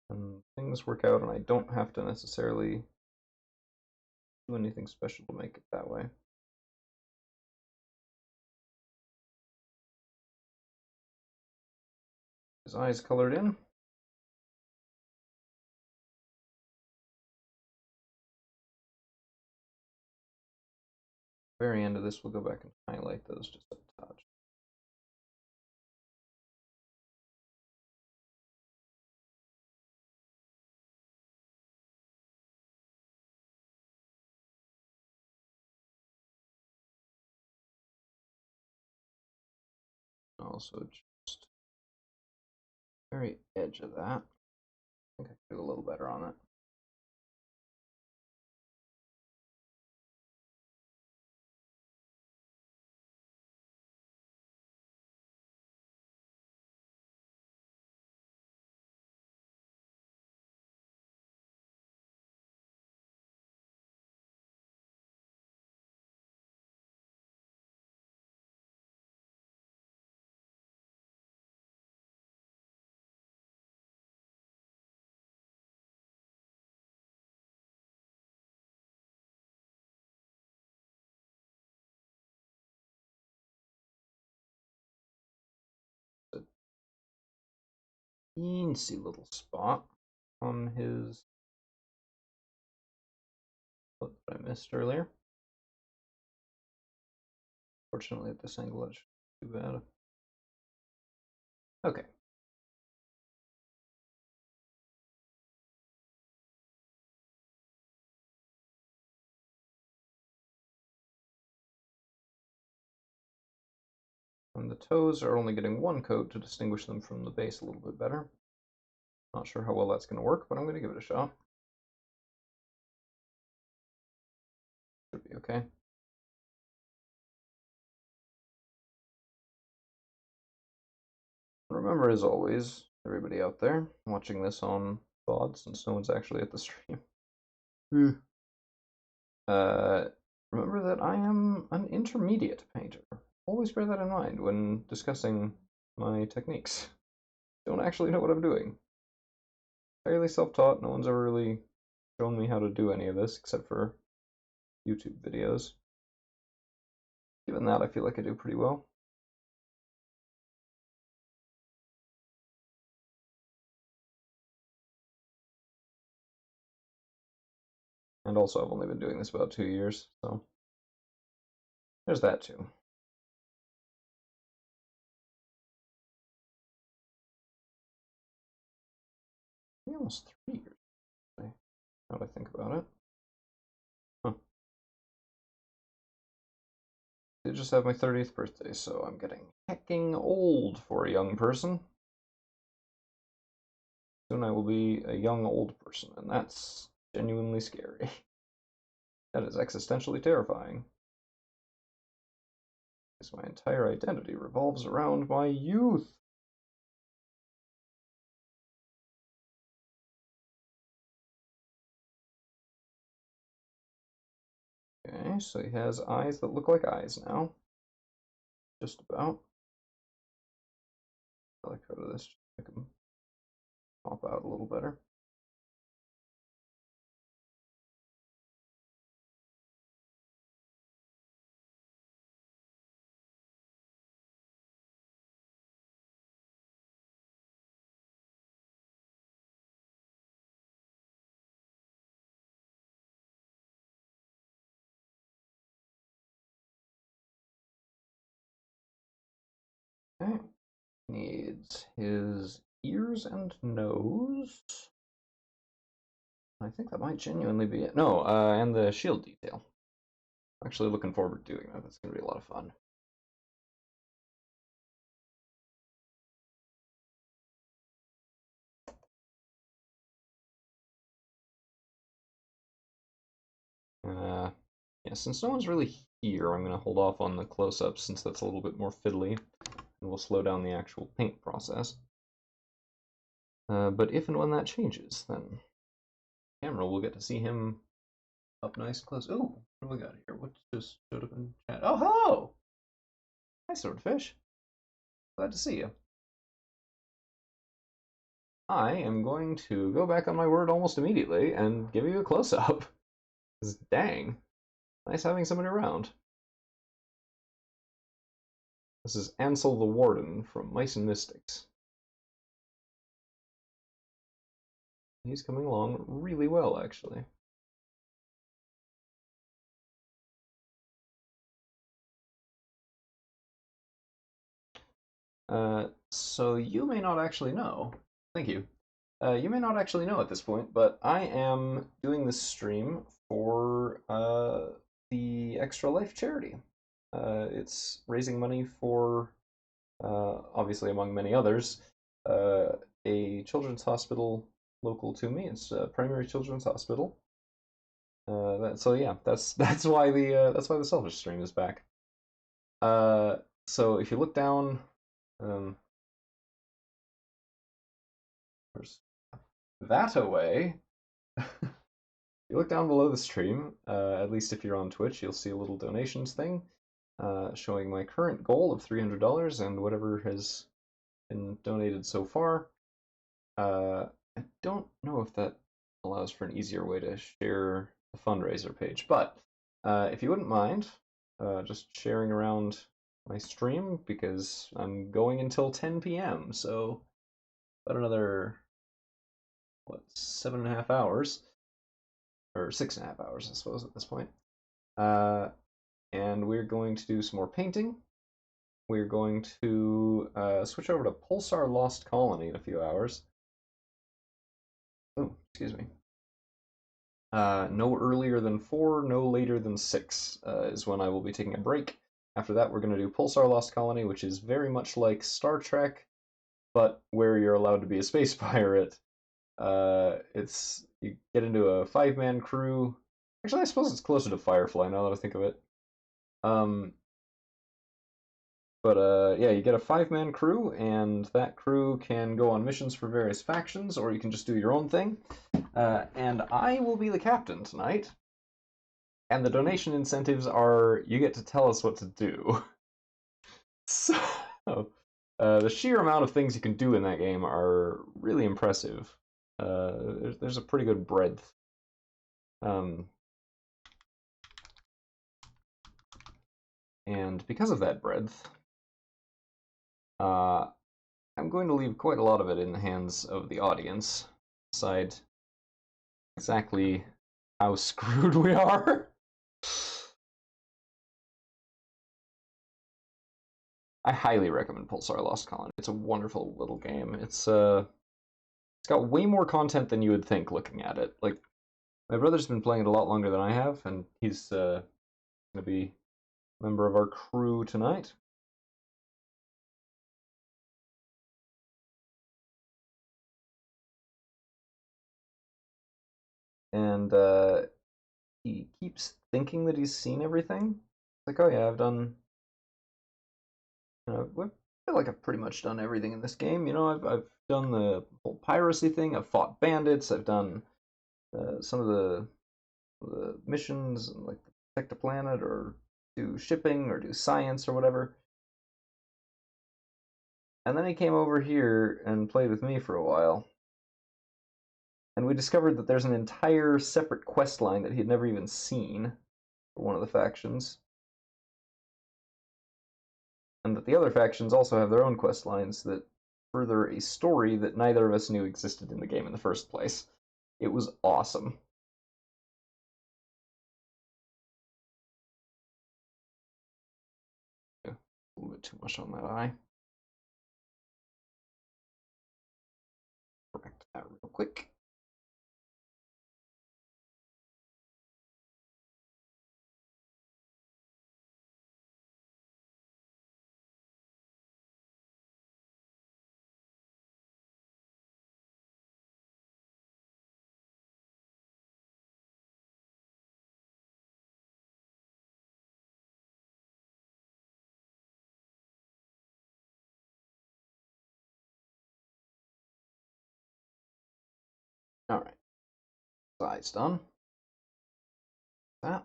And things work out, and I don't have to necessarily do anything special to make it that way. His eyes colored in. Very end of this, we'll go back and highlight those just a touch. Also, just very edge of that. I think I could do a little better on that. A teensy little spot on his foot that I missed earlier. Fortunately, at this angle, that's too bad. Okay. And the toes are only getting one coat to distinguish them from the base a little bit better. Not sure how well that's going to work, but I'm going to give it a shot. Should be okay. Remember, as always, everybody out there watching this on VOD, since no one's actually at the stream, remember that I am an intermediate painter. Always bear that in mind when discussing my techniques. Don't actually know what I'm doing. Fairly self-taught, no one's ever really shown me how to do any of this except for YouTube videos. Given that, I feel like I do pretty well. And also, I've only been doing this about 2 years, so there's that too. Maybe almost 3 years, now that I think about it. Huh. I did just have my 30th birthday, so I'm getting hecking old for a young person. Soon I will be a young old person, and that's genuinely scary. That is existentially terrifying. Because my entire identity revolves around my youth. Okay, so he has eyes that look like eyes now. Just about. I like how this just make them pop out a little better. Okay. Needs his ears and nose. I think that might genuinely be it. No, and the shield detail. I'm actually looking forward to doing that. That's going to be a lot of fun. Yeah, since no one's really here, I'm going to hold off on the close-ups since that's a little bit more fiddly, and we'll slow down the actual paint process. But if and when that changes, then the camera will get to see him up nice close. Oh, what do we got here? What just showed up in chat? Oh, hello! Hi, Swordfish. Glad to see you. I am going to go back on my word almost immediately and give you a close-up. 'Cause dang, nice having somebody around. This is Ansel the Warden from Mice and Mystics. He's coming along really well, actually. So you may not actually know. Thank you. You may not actually know at this point, but I am doing this stream for the Extra Life charity. It's raising money for, obviously among many others, a children's hospital local to me. It's a primary children's hospital. So yeah, that's why the selfish stream is back. So if you look down, um, there's that away. You look down below the stream, at least if you're on Twitch, you'll see a little donations thing showing my current goal of $300 and whatever has been donated so far. I don't know if that allows for an easier way to share the fundraiser page, but if you wouldn't mind just sharing around my stream, because I'm going until 10 p.m., so about another, what, 7.5 hours? Or 6.5 hours, I suppose, at this point. And we're going to do some more painting. We're going to switch over to Pulsar Lost Colony in a few hours. Oh, excuse me. No earlier than 4, no later than 6 is when I will be taking a break. After that, we're going to do Pulsar Lost Colony, which is very much like Star Trek, but where you're allowed to be a space pirate. It's you get into a 5-man crew. Actually, I suppose it's closer to Firefly now that I think of it. But yeah, you get a 5-man crew, and that crew can go on missions for various factions, or you can just do your own thing. And I will be the captain tonight. And the donation incentives are you get to tell us what to do. So, the sheer amount of things you can do in that game are really impressive. There's a pretty good breadth. And because of that breadth, I'm going to leave quite a lot of it in the hands of the audience. Decide exactly how screwed we are. I highly recommend Pulsar Lost Colony. It's a wonderful little game. It's got way more content than you would think looking at it. Like, my brother's been playing it a lot longer than I have, and he's gonna be a member of our crew tonight. And he keeps thinking that he's seen everything. Like, oh yeah, I've done. I feel like I've pretty much done everything in this game. I've done the whole piracy thing. I've fought bandits. I've done some of the missions, like protect the planet, or do shipping, or do science, or whatever. And then he came over here and played with me for a while. And we discovered that there's an entire separate quest line that he had never even seen for one of the factions. And that the other factions also have their own quest lines that further a story that neither of us knew existed in the game in the first place. It was awesome. A little bit too much on that eye. Correct that real quick. Alright. Side's done. That.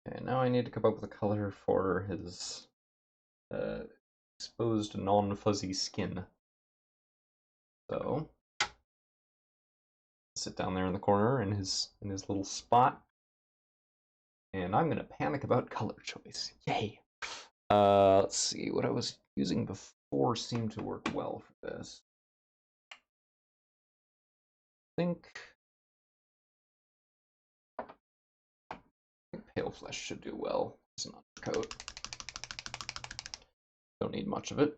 Okay, now I need to come up with a color for his exposed non-fuzzy skin. So sit down there in the corner in his little spot, and I'm gonna panic about color choice. Yay! Let's see, what I was using before seemed to work well for this. I think pale flesh should do well as an undercoat. Don't need much of it.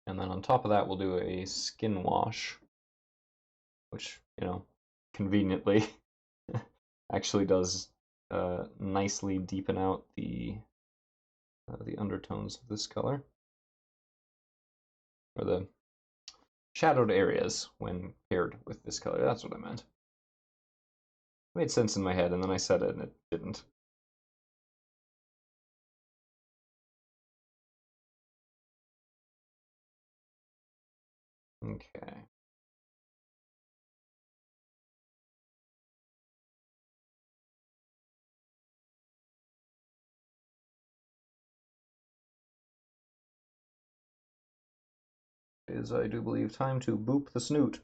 And then on top of that, we'll do a skin wash, which, you know, conveniently actually does nicely deepen out the undertones of this color, or the shadowed areas when paired with this color. That's what I meant. It made sense in my head, and then I said it, and it didn't. Okay. It is, I do believe, time to boop the snoot.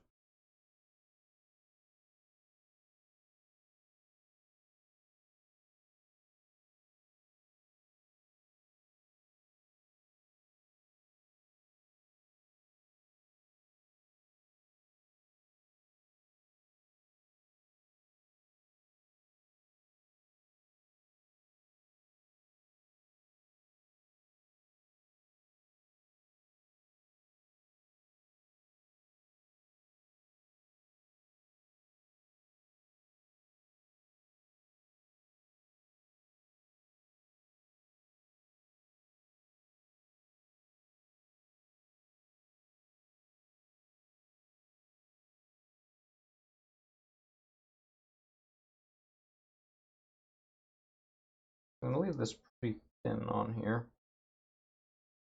I'm going to leave this pretty thin on here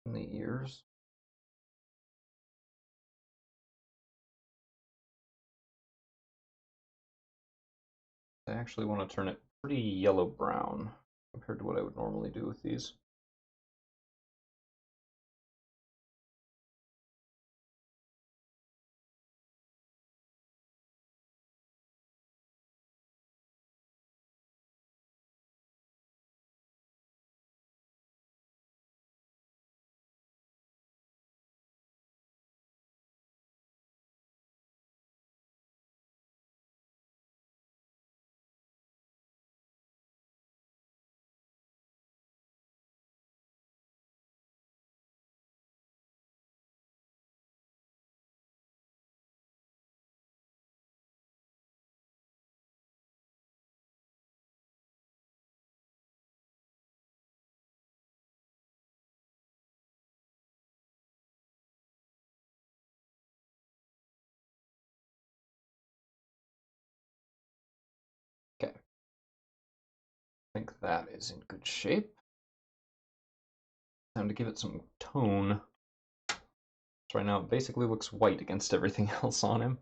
in the ears. I actually want to turn it pretty yellow-brown compared to what I would normally do with these. Okay. I think that is in good shape. Time to give it some tone. So right now it basically looks white against everything else on him.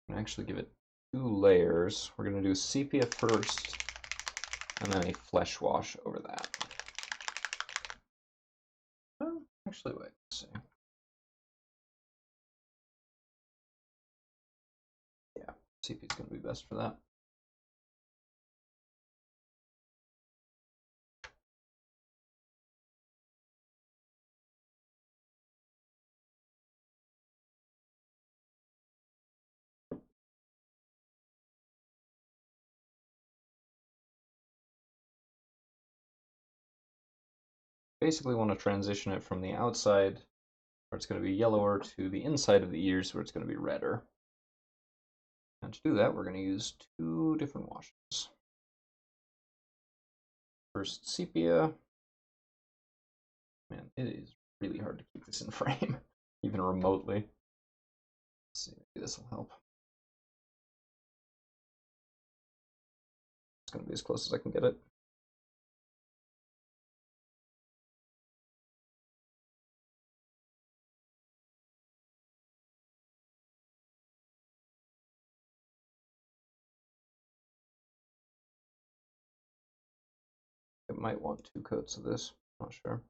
I'm gonna actually give it 2 layers. We're gonna do sepia first, and then a flesh wash over that. Oh, actually, wait, let's see. Yeah, sepia is gonna be best for that. Basically want to transition it from the outside, where it's going to be yellower, to the inside of the ears, where it's going to be redder. And to do that, we're going to use 2 different washes. First, sepia. Man, it is really hard to keep this in frame, even remotely. Let's see, maybe this will help. It's going to be as close as I can get it. It might want 2 coats of this. Not sure.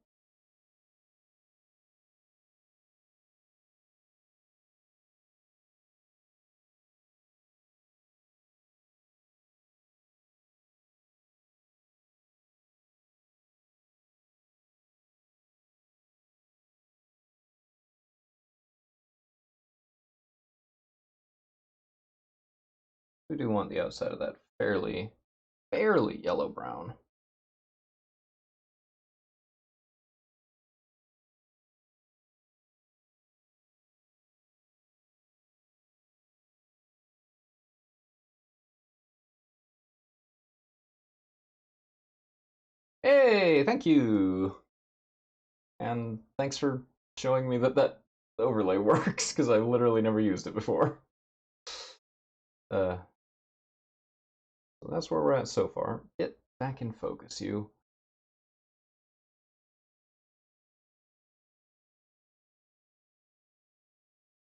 We do want the outside of that fairly yellow brown. Hey, thank you. And thanks for showing me that that overlay works, because I've literally never used it before. So that's where we're at so far. Get back in focus, you.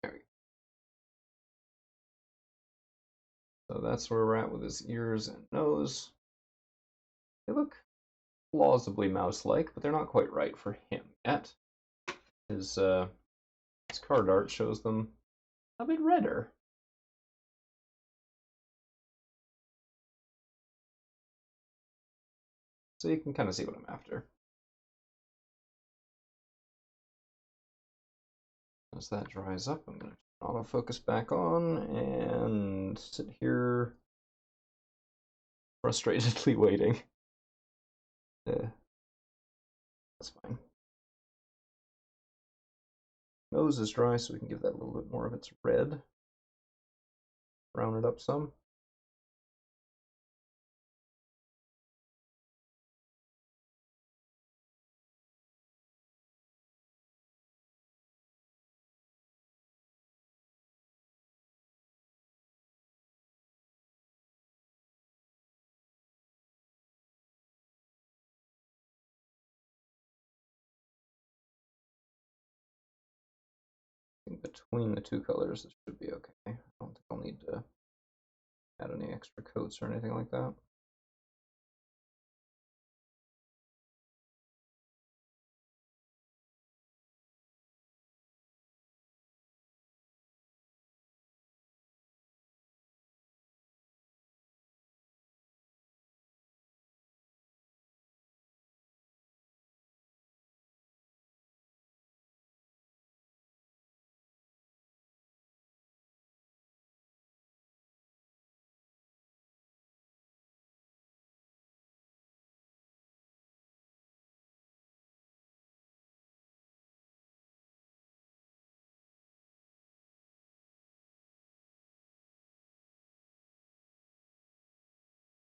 There we go. So that's where we're at with his ears and nose. They look plausibly mouse-like, but they're not quite right for him yet. His card art shows them a bit redder. So you can kind of see what I'm after. As that dries up, I'm going to turn autofocus back on and sit here frustratedly waiting. That's fine. Nose is dry, so we can give that a little bit more of its red. Brown it up some. Between the 2 colors, this should be okay. I don't think I'll need to add any extra coats or anything like that.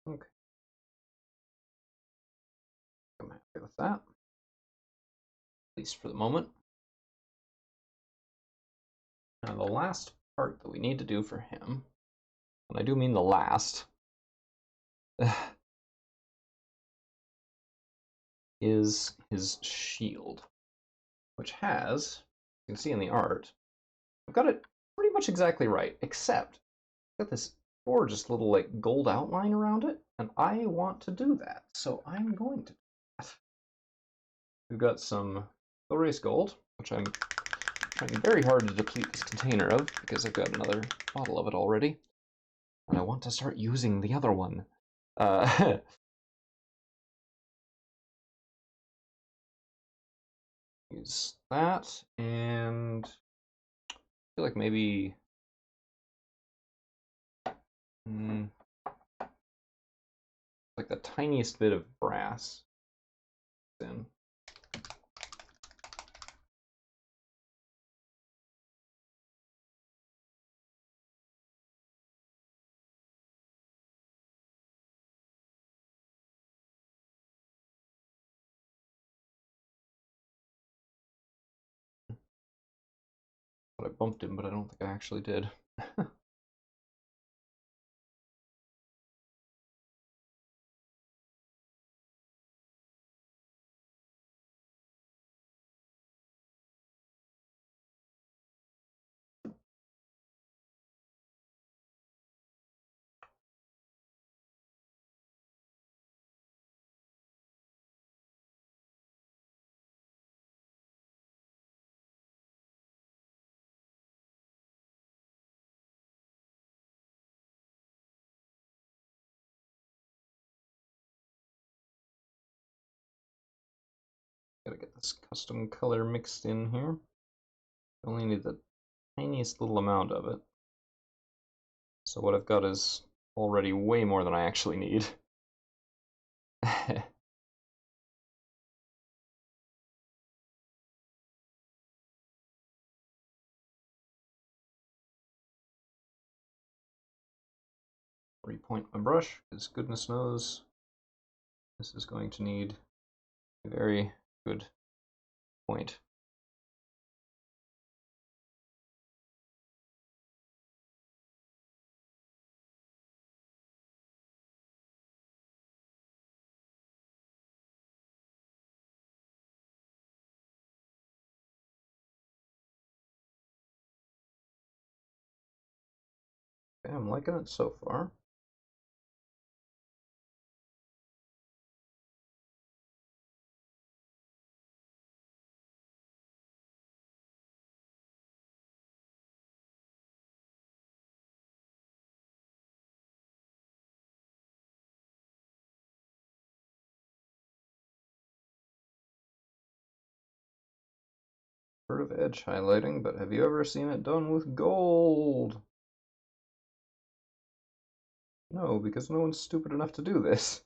Okay. I'm happy with that. At least for the moment. Now the last part that we need to do for him, and I do mean the last, is his shield, which has, you can see in the art, I've got it pretty much exactly right, except I've got this gorgeous little like gold outline around it, and I want to do that, so I'm going to do that. We've got some race gold, which I'm trying very hard to deplete this container of because I've got another bottle of it already, and I want to start using the other one. Use that, and I feel like maybe like the tiniest bit of brass in. But I bumped him, but I don't think I actually did. Gotta get this custom color mixed in here. Only need the tiniest little amount of it. So what I've got is already way more than I actually need. 3-point my brush, because goodness knows this is going to need a very good point. Okay, I'm liking it so far. Heard of edge highlighting, but have you ever seen it done with gold? No, because no one's stupid enough to do this.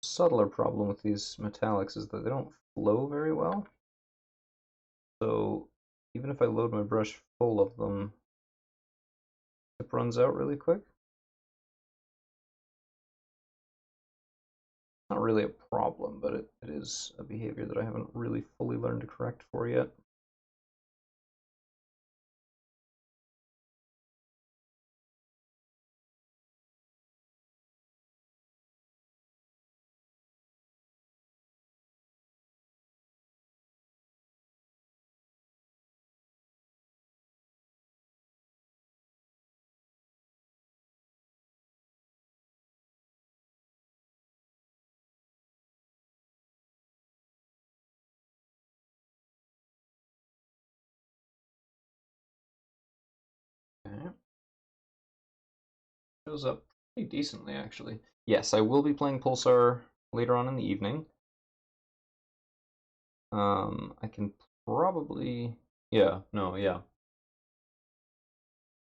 Subtler problem with these metallics is that they don't flow very well. So even if I load my brush full of them, it runs out really quick. Not really a problem, but it is a behavior that I haven't really fully learned to correct for yet. Okay. Shows up pretty decently, actually. Yes, I will be playing Pulsar later on in the evening. I can probably... Yeah, no, yeah.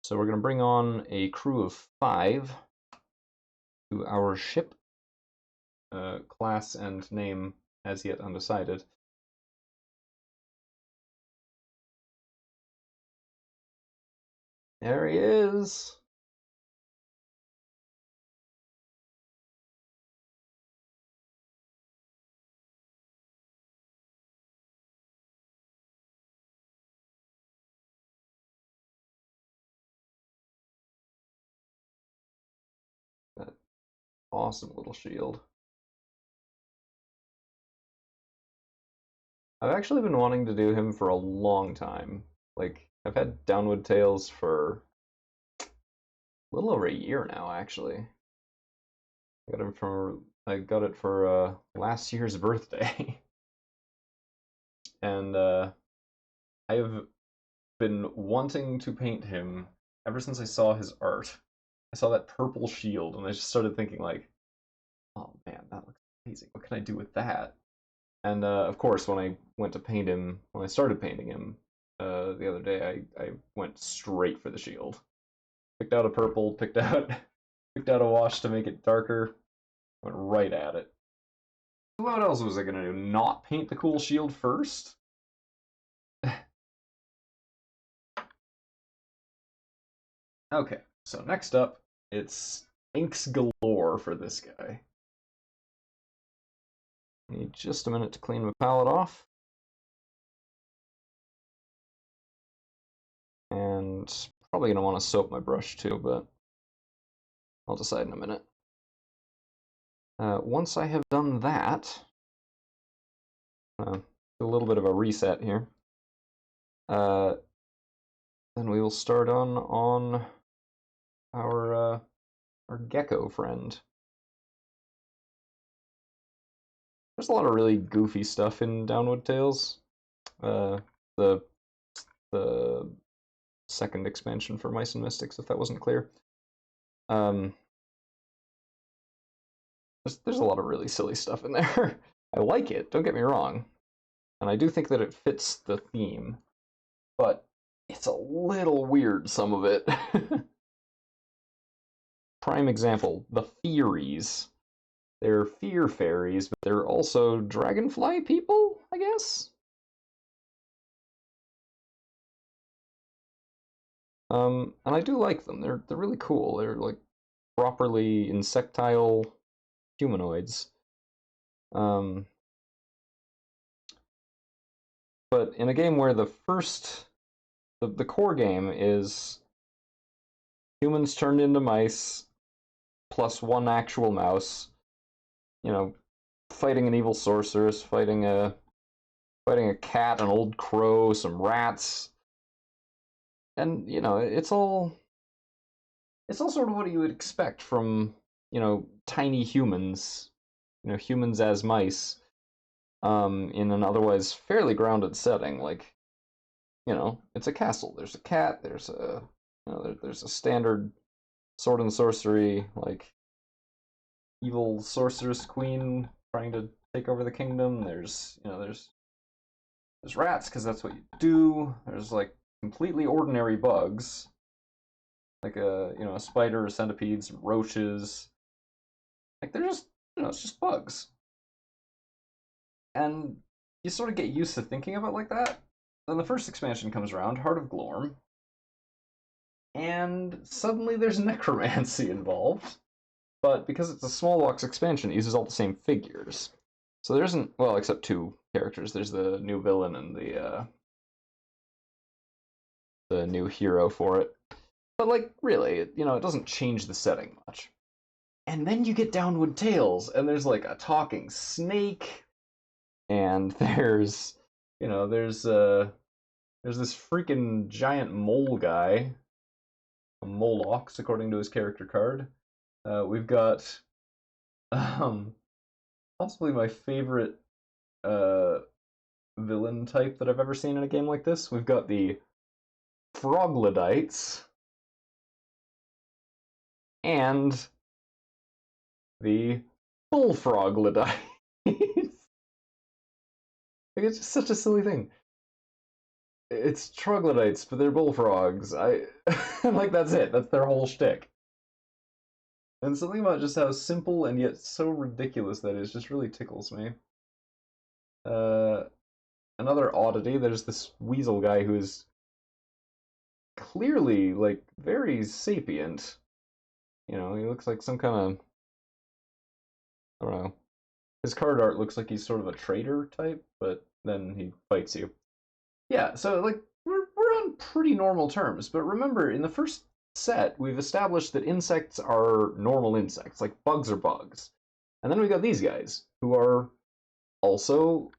So we're going to bring on a crew of 5 to our ship. Class and name as yet undecided. There he is! That awesome little shield. I've actually been wanting to do him for a long time. Like, I've had Downward Tales for a little over a year now, actually. I got it for last year's birthday. And I have been wanting to paint him ever since I saw his art. I saw that purple shield and I just started thinking like, oh man, that looks amazing. What can I do with that? And of course, when I went to paint him, when I started painting him the other day, I went straight for the shield. Picked out a purple, picked out a wash to make it darker, went right at it. What else was I gonna do? Not paint the cool shield first? Okay, so next up, it's inks galore for this guy. Need just a minute to clean my palette off. And probably going to want to soap my brush too, but I'll decide in a minute. Once I have done that, a little bit of a reset here, then we will start on our gecko friend. There's a lot of really goofy stuff in Downward Tales. The second expansion for Mice and Mystics, if that wasn't clear. There's a lot of really silly stuff in there. I like it, don't get me wrong. And I do think that it fits the theme. But it's a little weird, some of it. Prime example, the Fairies. They're fear fairies, but they're also dragonfly people, I guess? And I do like them. They're really cool. They're like properly insectile humanoids. But in a game where the core game is humans turned into mice plus one actual mouse, you know, fighting an evil sorceress, fighting a cat, an old crow, some rats, and you know, it's all sort of what you would expect from, you know, tiny humans, you know, humans as mice, in an otherwise fairly grounded setting. Like, you know, it's a castle. There's a cat. There's a, you know, there's a standard sword and sorcery, like evil sorceress queen trying to take over the kingdom. There's, you know, there's rats because that's what you do. There's like completely ordinary bugs, like a, you know, a spider, a centipede, some roaches. Like they're just, you know, it's just bugs. And you sort of get used to thinking of it like that. Then the first expansion comes around, Heart of Glorm, and suddenly there's necromancy involved. But because it's a small box expansion, it uses all the same figures. So there isn't, well, except two characters. There's the new villain and the new hero for it. But like, really, you know, it doesn't change the setting much. And then you get Downward Tales, and there's like a talking snake, and there's, you know, there's this freaking giant mole guy, a Moloch, according to his character card. We've got possibly my favorite villain type that I've ever seen in a game like this. We've got the Froglodites and the Bullfroglodites. Like, it's just such a silly thing. It's troglodytes, but they're bullfrogs. Like, that's it. That's their whole shtick. And something about just how simple and yet so ridiculous that is just really tickles me. Another oddity, there's this weasel guy who's clearly, like, very sapient. You know, he looks like some kind of, I don't know. His card art looks like he's sort of a traitor type, but then he fights you. Yeah, so, like, we're on pretty normal terms. But remember, in the first set, we've established that insects are normal insects, like bugs are bugs. And then we got these guys, who are also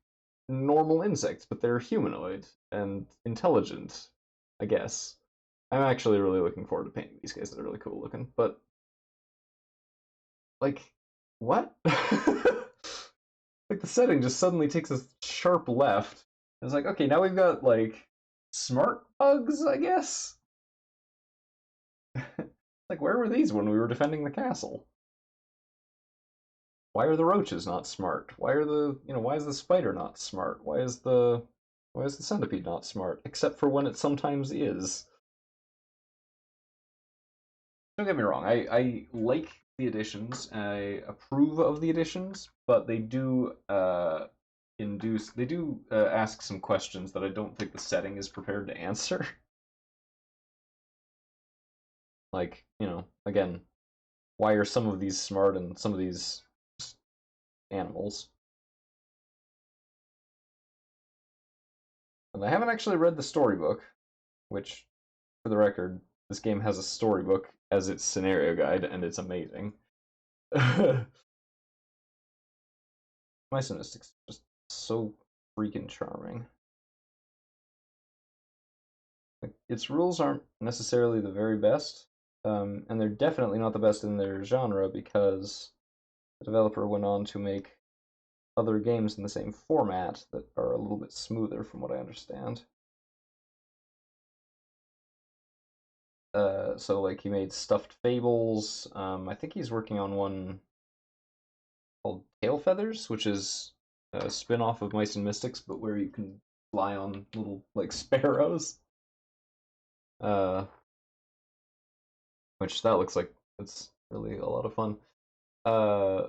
normal insects, but they're humanoid and intelligent, I guess. I'm actually really looking forward to painting these guys. They're really cool looking, but like, what? Like the setting just suddenly takes a sharp left. It's like, okay, now we've got like smart bugs, I guess. Like, where were these when we were defending the castle? Why are the roaches not smart? Why are the, you know, why is the spider not smart? Why is the centipede not smart? Except for when it sometimes is. Don't get me wrong, I like the additions. I approve of the additions, but they do ask some questions that I don't think the setting is prepared to answer. Like, again, why are some of these smart and some of these just animals? And I haven't actually read the storybook, which, for the record, this game has a storybook as its scenario guide, and it's amazing. Mice and Mystics just so freaking charming. Like, its rules aren't necessarily the very best, and they're definitely not the best in their genre because the developer went on to make other games in the same format that are a little bit smoother, from what I understand. So like he made Stuffed Fables. I think he's working on one called Tail Feathers, which is a spin-off of Mice and Mystics, but where you can fly on little like sparrows. Uh, which that looks like it's really a lot of fun. Uh,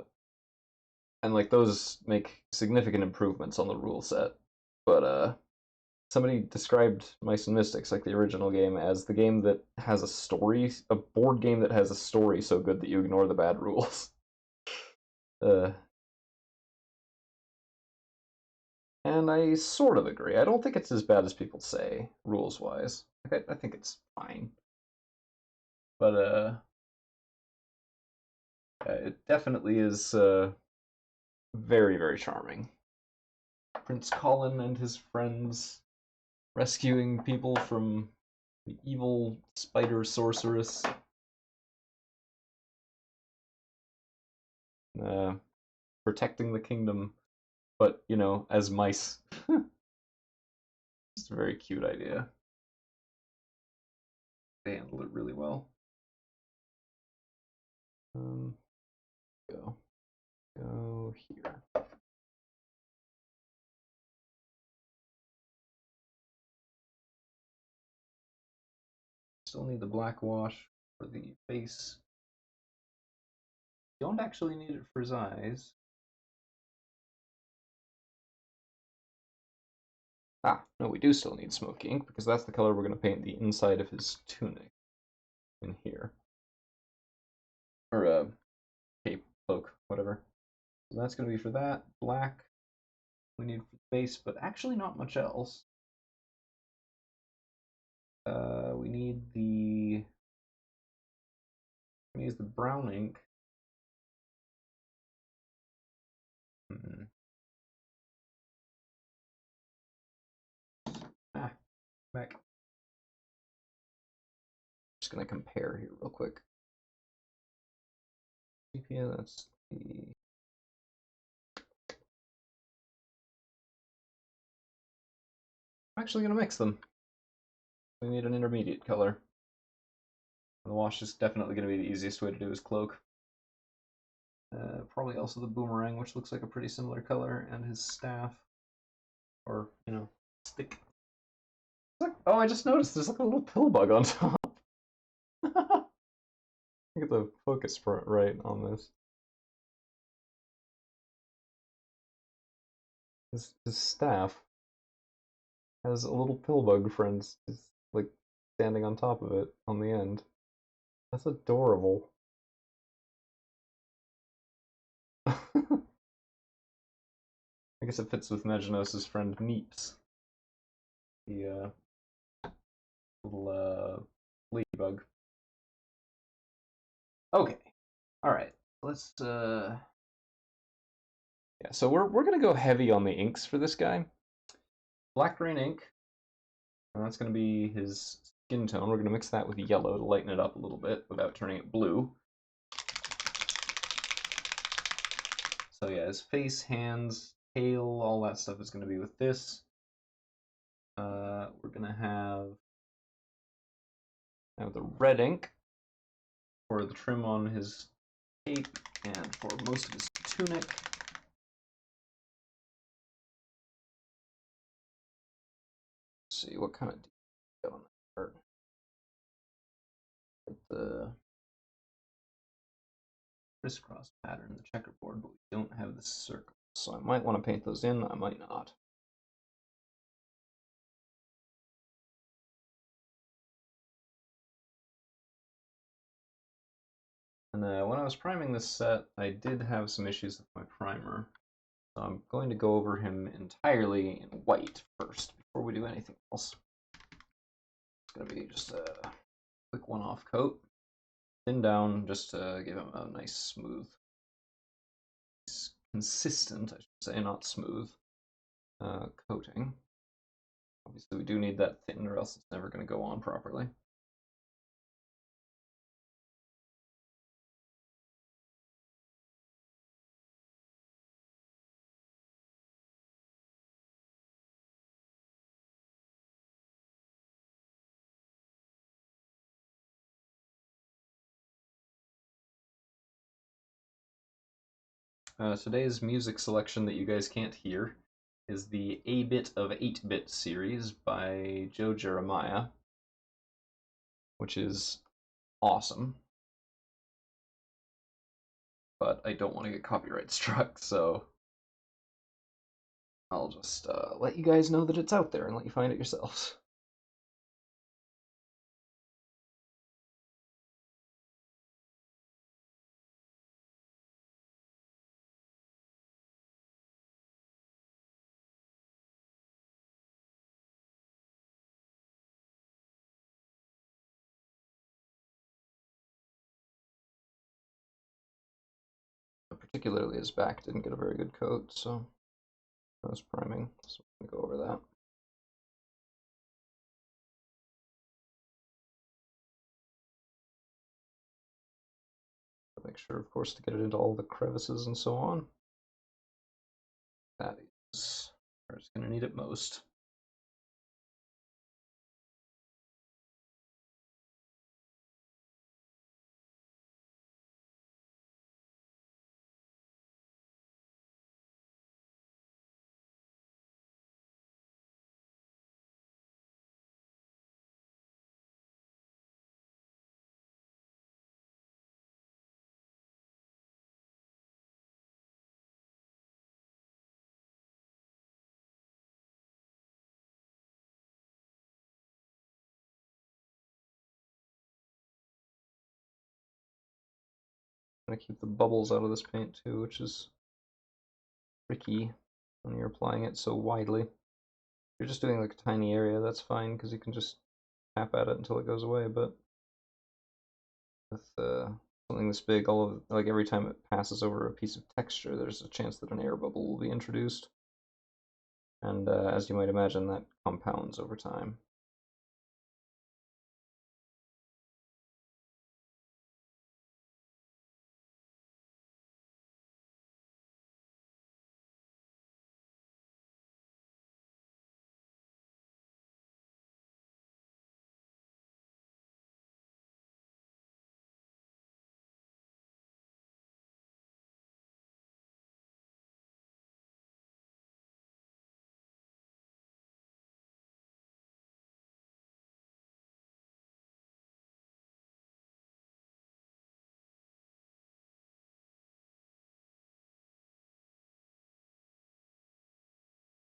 and like those make significant improvements on the rule set. But somebody described Mice and Mystics, like the original game, as the game that has a story, a board game that has a story so good that you ignore the bad rules. uh, and I sort of agree. I don't think it's as bad as people say, rules wise. I think it's fine. But it definitely is very, very charming. Prince Colin and his friends rescuing people from the evil spider sorceress. Uh, Protecting the kingdom, but as mice. It's a very cute idea. They handled it really well. Go, go here. Still need the black wash for the face. Don't actually need it for his eyes. Ah, no, we do still need smoky ink because that's the color we're going to paint the inside of his tunic in here. Or cape, cloak, whatever. So that's going to be for that. Black we need for the face, but actually not much else. We need the... We use the brown ink. Back. Just gonna compare here real quick. CPA, that's the... I'm actually gonna mix them. We need an intermediate color. The wash is definitely gonna be the easiest way to do his cloak. Probably also the boomerang, which looks like a pretty similar color, and his staff. Or, stick. Oh, I just noticed there's like a little pill bug on top. Get the focus right on this. His staff has a little pill bug friends just like standing on top of it on the end. That's adorable. I guess it fits with Maginos's friend Neeps. The little ladybug. Okay. Alright. Let's yeah, so we're gonna go heavy on the inks for this guy. Black green ink. And that's gonna be his skin tone. We're gonna mix that with yellow to lighten it up a little bit without turning it blue. So yeah, his face, hands, tail, all that stuff is gonna be with this. We're gonna have now the red ink for the trim on his cape and for most of his tunic. Let's see what kind of detail on that part. The crisscross pattern in the checkerboard, but we don't have the circle. So I might want to paint those in, I might not. And when I was priming this set, I did have some issues with my primer. So I'm going to go over him entirely in white first before we do anything else. It's going to be just a quick one-off coat. Thin down just to give him a nice smooth, consistent, I should say, not smooth, coating. Obviously we do need that thin or else it's never going to go on properly. Today's music selection that you guys can't hear is the A Bit of 8-Bit series by Joe Jeremiah, which is awesome. But I don't want to get copyright struck, so I'll just let you guys know that it's out there and let you find it yourselves. Particularly his back didn't get a very good coat, so I was priming, so I'm going to go over that. Make sure, of course, to get it into all the crevices and so on. That is where it's going to need it most. I'm going to keep the bubbles out of this paint too, which is tricky when you're applying it so widely. If you're just doing like a tiny area, that's fine because you can just tap at it until it goes away, but with something this big, all of like every time it passes over a piece of texture, there's a chance that an air bubble will be introduced. And as you might imagine, that compounds over time.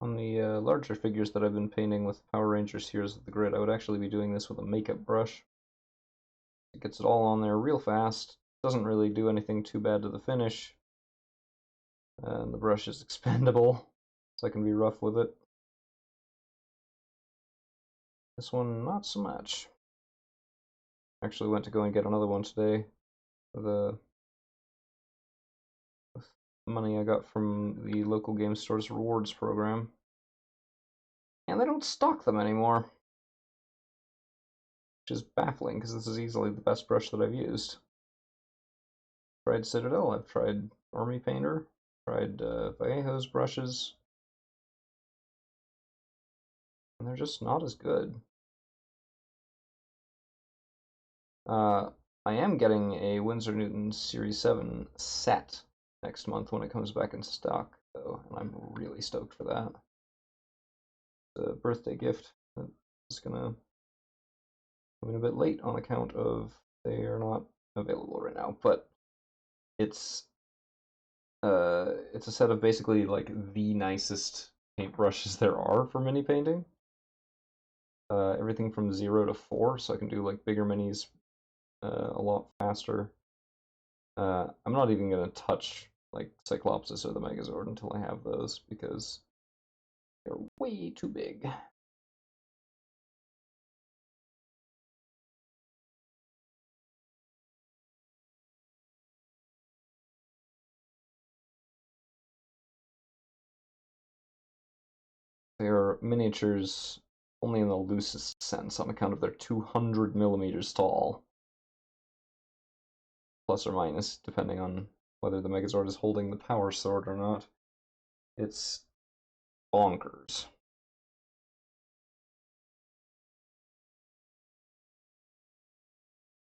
On the larger figures that I've been painting with Power Rangers Heroes of the Grid, I would actually be doing this with a makeup brush. It gets it all on there real fast, doesn't really do anything too bad to the finish, and the brush is expandable, so I can be rough with it. This one, not so much. Actually went to go and get another one today with the money I got from the local game store's rewards program. And they don't stock them anymore, which is baffling because this is easily the best brush that I've used. I've tried Citadel, I've tried Army Painter, tried Vallejo's brushes, and they're just not as good. I am getting a Winsor Newton Series 7 set next month when it comes back in stock, though, and I'm really stoked for that. It's a birthday gift that is gonna come in a bit late on account of they are not available right now, but it's a set of basically like the nicest paintbrushes there are for mini painting. Everything from 0 to 4, so I can do like bigger minis a lot faster. I'm not even gonna touch like Cyclopsis or the Megazord until I have those because they're way too big. They're miniatures only in the loosest sense on account of their 200 millimeters tall. Plus or minus, depending on whether the Megazord is holding the power sword or not. It's bonkers.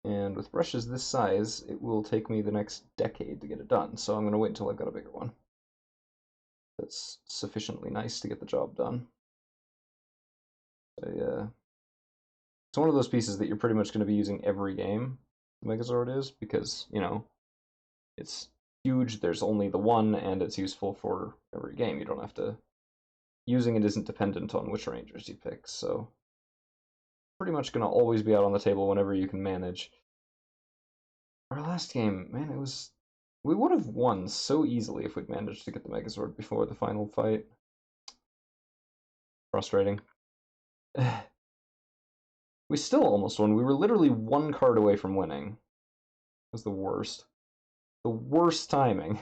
And with brushes this size, it will take me the next decade to get it done, so I'm going to wait until I've got a bigger one. That's sufficiently nice to get the job done. It's one of those pieces that you're pretty much going to be using every game, the Megazord is, because, you know, it's huge, there's only the one, and it's useful for every game. You don't have to... Using it isn't dependent on which Rangers you pick, so... Pretty much going to always be out on the table whenever you can manage. Our last game, man, it was... We would have won so easily if we'd managed to get the Megazord before the final fight. Frustrating. We still almost won. We were literally one card away from winning. It was the worst. The worst timing.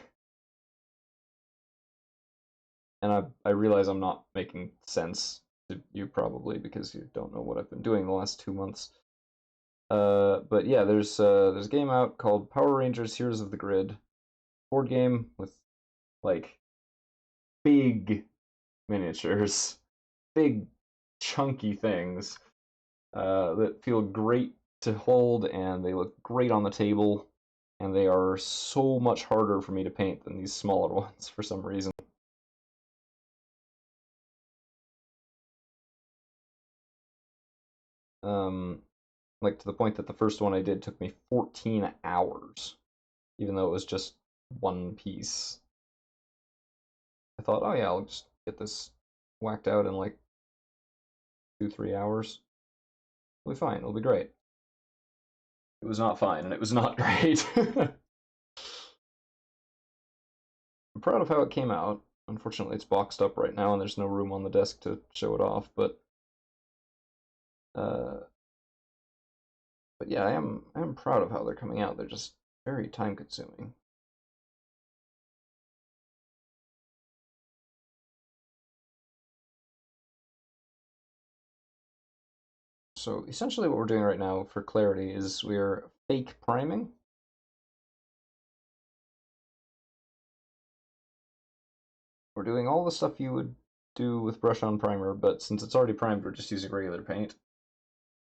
And I realize I'm not making sense to you probably because you don't know what I've been doing the last 2 months. But yeah, there's a game out called Power Rangers Heroes of the Grid. Board game with like big miniatures, big chunky things that feel great to hold and they look great on the table, and they are so much harder for me to paint than these smaller ones for some reason. Like to the point that the first one I did took me 14 hours, even though it was just one piece. I thought, oh yeah, I'll just get this whacked out in like 2-3 hours. It'll be fine, it'll be great. It was not fine, and it was not great. I'm proud of how it came out. Unfortunately, it's boxed up right now, and there's no room on the desk to show it off, but yeah, I am proud of how they're coming out. They're just very time consuming. So essentially what we're doing right now, for clarity, is we're fake priming. We're doing all the stuff you would do with brush on primer, but since it's already primed, we're just using regular paint.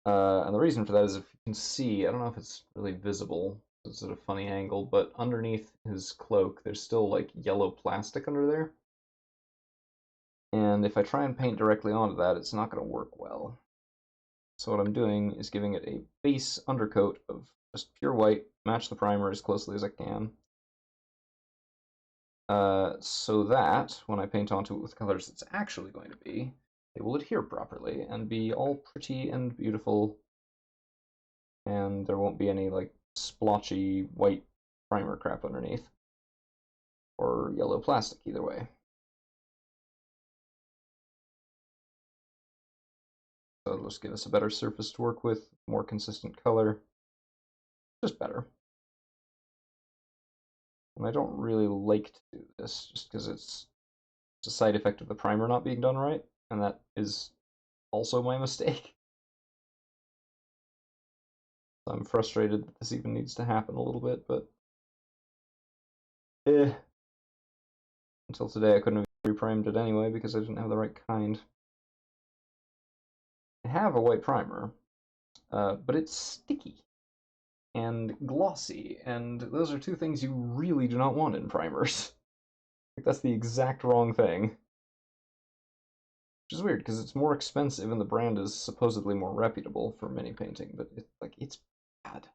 And the reason for that is, if you can see, I don't know if it's really visible, it's at a funny angle, but underneath his cloak, there's still like yellow plastic under there. And if I try and paint directly onto that, it's not going to work well. So what I'm doing is giving it a base undercoat of just pure white, match the primer as closely as I can. So that when I paint onto it with colors it's actually going to be, it will adhere properly and be all pretty and beautiful, and there won't be any like splotchy white primer crap underneath, or yellow plastic, either way. So it'll just give us a better surface to work with, more consistent color, just better. And I don't really like to do this, just because it's a side effect of the primer not being done right, and that is also my mistake. I'm frustrated that this even needs to happen a little bit, but until today I couldn't have reprimed it anyway because I didn't have the right kind. I have a white primer, but it's sticky and glossy, and those are two things you really do not want in primers. Like, that's the exact wrong thing. Which is weird, because it's more expensive and the brand is supposedly more reputable for mini painting, but it's bad.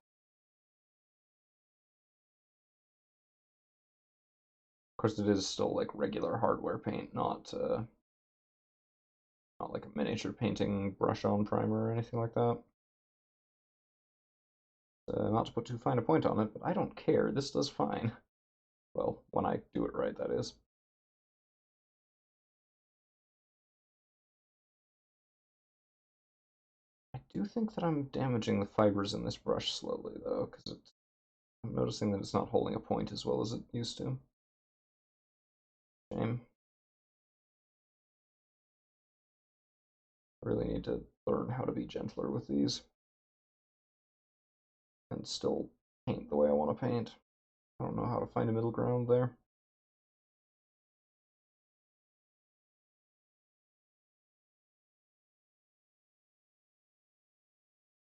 course, it is still like regular hardware paint, not like a miniature painting brush-on primer or anything like that. Not to put too fine a point on it, but I don't care. This does fine. Well, when I do it right, that is. I do think that I'm damaging the fibers in this brush slowly, though, because I'm noticing that it's not holding a point as well as it used to. Shame. I really need to learn how to be gentler with these and still paint the way I want to paint. I don't know how to find a middle ground there.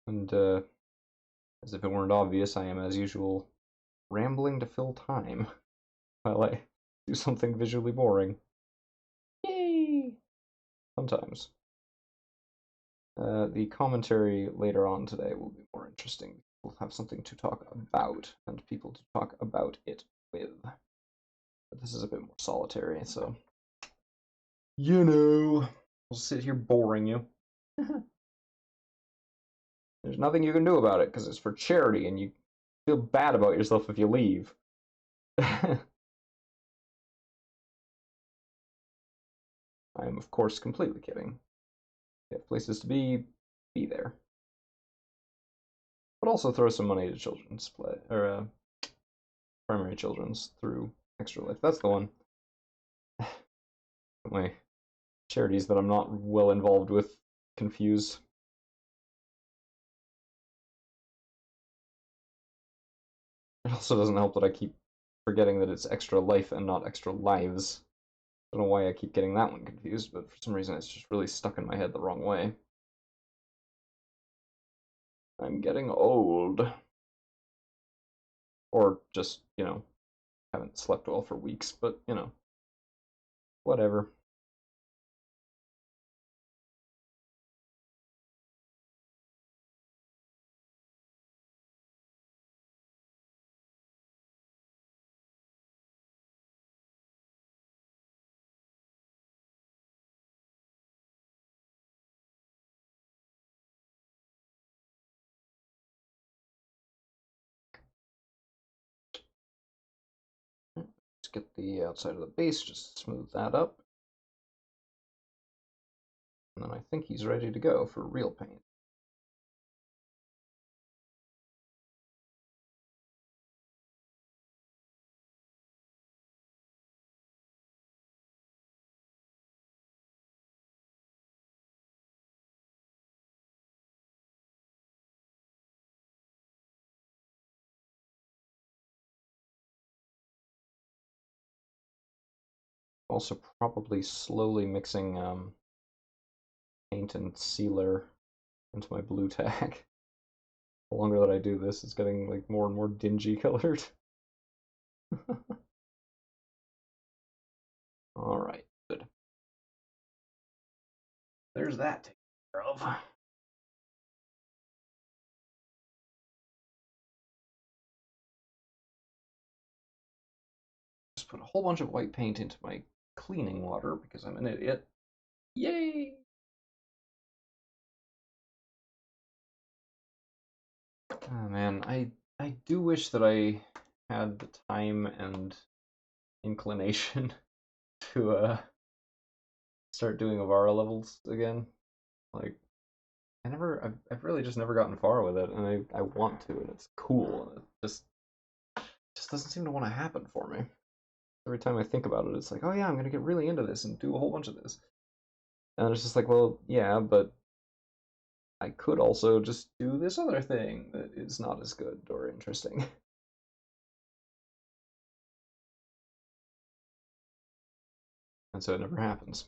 And as if it weren't obvious, I am, as usual, rambling to fill time while I do something visually boring. Yay! Sometimes. The commentary later on today will be more interesting. We'll have something to talk about and people to talk about it with. But this is a bit more solitary, so I'll sit here boring you. There's nothing you can do about it because it's for charity, and you feel bad about yourself if you leave. I am, of course, completely kidding. If you have places to be there. But also throw some money to children's play, or primary children's through Extra Life. That's the one. My charities that I'm not well involved with confused. It also doesn't help that I keep forgetting that it's Extra Life and not Extra Lives. I don't know why I keep getting that one confused, but for some reason it's just really stuck in my head the wrong way. I'm getting old. Or just, haven't slept well for weeks, but, whatever. Let's get the outside of the base, just smooth that up. And then I think he's ready to go for real paint. Also probably slowly mixing paint and sealer into my blue tag. The longer that I do this, it's getting like more and more dingy colored. Alright, good. There's that taken care of. Just put a whole bunch of white paint into my cleaning water because I'm an idiot. Yay! Oh man, I do wish that I had the time and inclination to start doing Avara levels again. Like I've really just never gotten far with it, and I want to, and it's cool, and it just doesn't seem to want to happen for me. Every time I think about it, it's like, oh yeah, I'm gonna get really into this and do a whole bunch of this. And it's just like, well, yeah, but I could also just do this other thing that is not as good or interesting. And so it never happens.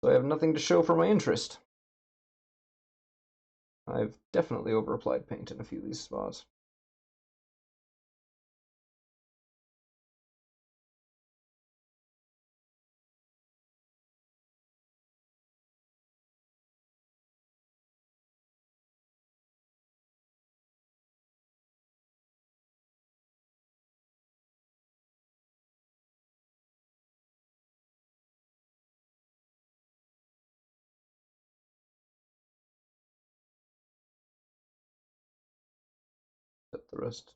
So I have nothing to show for my interest. I've definitely over-applied paint in a few of these spots. the rest.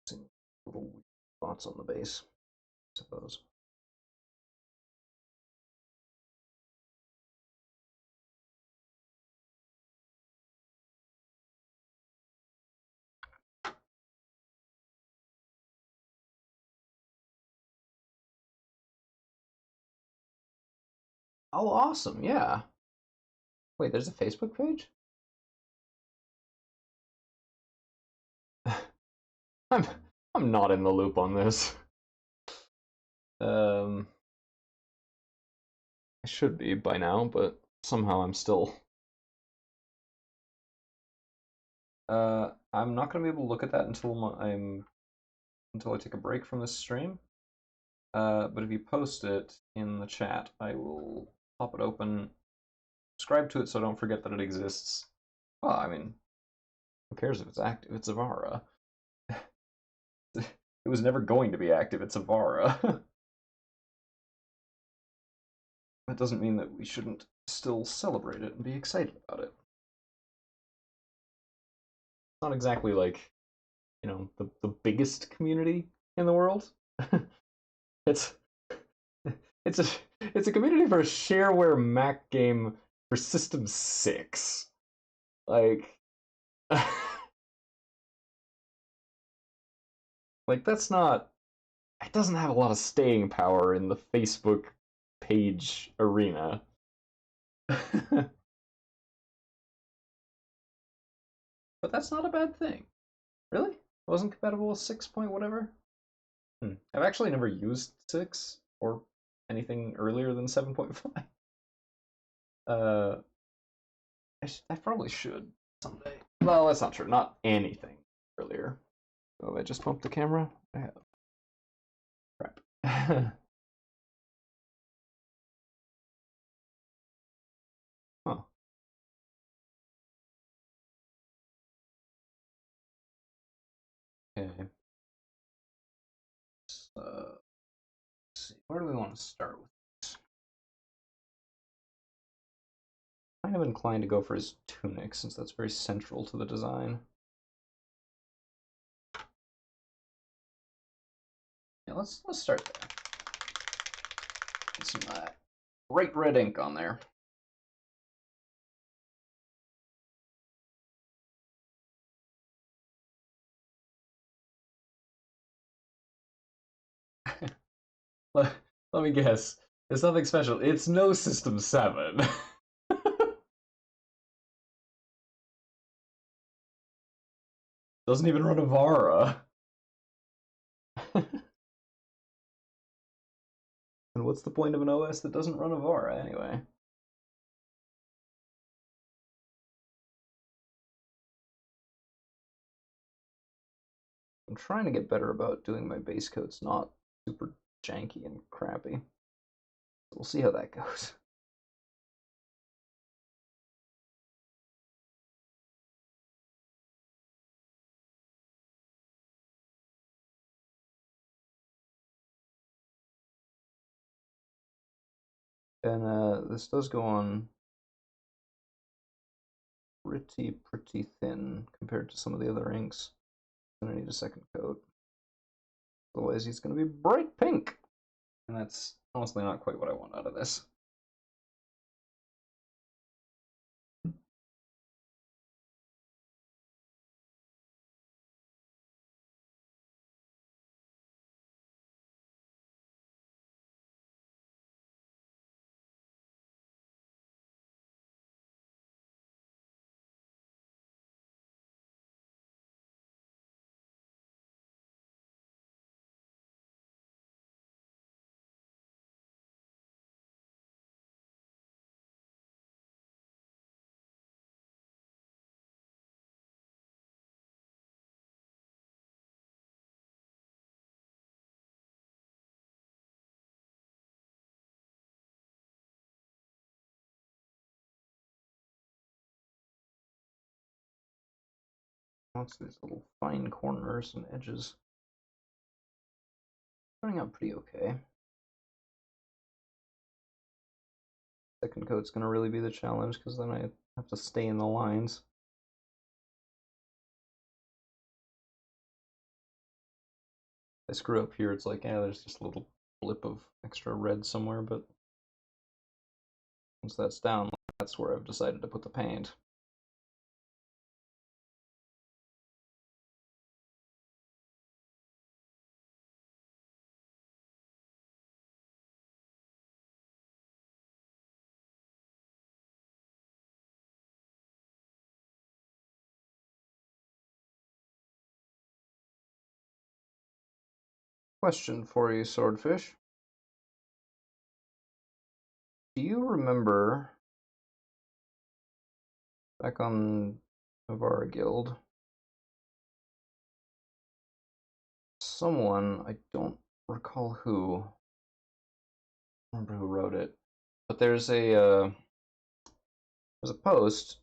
Some little spots on the base, I suppose. Oh, awesome! Yeah. Wait, there's a Facebook page? I'm I'm not in the loop on this. Um, I should be by now, but somehow I'm still. I'm not gonna be able to look at that until I take a break from this stream. But if you post it in the chat, I will pop it open, subscribe to it so I don't forget that it exists. Well, I mean, who cares if it's active? It's Avara. It was never going to be active. It's Avara. That doesn't mean that we shouldn't still celebrate it and be excited about it. It's not exactly like, the biggest community in the world. it's it's a it's a community for a shareware Mac game for System 6. Like like that's not it doesn't have a lot of staying power in the Facebook page arena. But that's not a bad thing. Really? It wasn't compatible with 6 point whatever? I've actually never used 6 or anything earlier than 7.5. I probably should someday. Well, that's not true. Not anything earlier. Oh, I just bumped the camera? I have. Crap. Huh. Okay. Let's see. Where do we want to start with this? Kind of inclined to go for his tunic since that's very central to the design. Yeah, let's start there. Get some bright red ink on there. let, let me guess. It's nothing special. It's no System 7. Doesn't even run Avara. And what's the point of an OS that doesn't run Avara anyway? I'm trying to get better about doing my base coats not super janky and crappy. So we'll see how that goes. And this does go on pretty thin compared to some of the other inks. I'm gonna need a second coat. Otherwise he's gonna be bright pink. And that's honestly not quite what I want out of this. Lots of these little fine corners and edges. Turning out pretty okay. Second coat's gonna really be the challenge because then I have to stay in the lines. I screw up here, it's like, yeah, there's just a little blip of extra red somewhere, but once that's down, that's where I've decided to put the paint. Question for you, Swordfish. Do you remember back on Navarra Guild, someone, I don't recall who, I don't remember who wrote it, but there's a post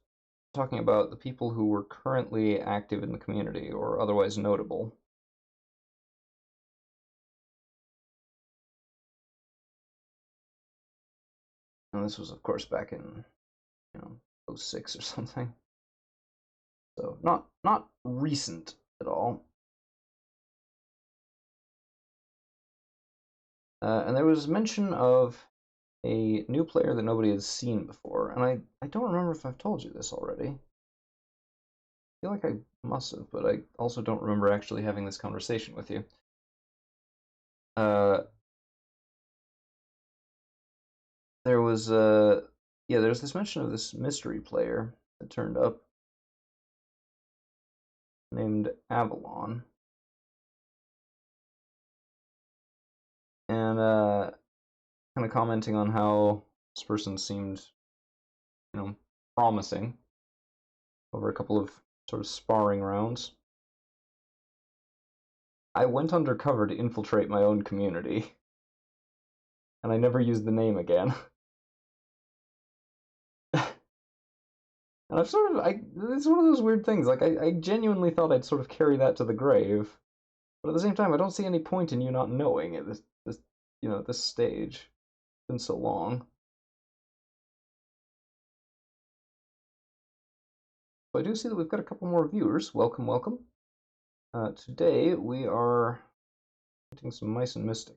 talking about the people who were currently active in the community or otherwise notable. And this was, of course, back in, you know, 06 or something. So not recent at all. And there was mention of a new player that nobody has seen before, and I don't remember if I've told you this already. I feel like I must have, but I also don't remember actually having this conversation with you. Uh, there was yeah, there's this mention of this mystery player that turned up named Avalon, and kind of commenting on how this person seemed, you know, promising over a couple of sort of sparring rounds. I went undercover to infiltrate my own community, and I never used the name again. And I've sort of, it's one of those weird things. Like, I genuinely thought I'd sort of carry that to the grave, but at the same time, I don't see any point in you not knowing at this, you know, this stage. It's been so long. So I do see that we've got a couple more viewers. Welcome, welcome. Today we are painting some mice and mystic,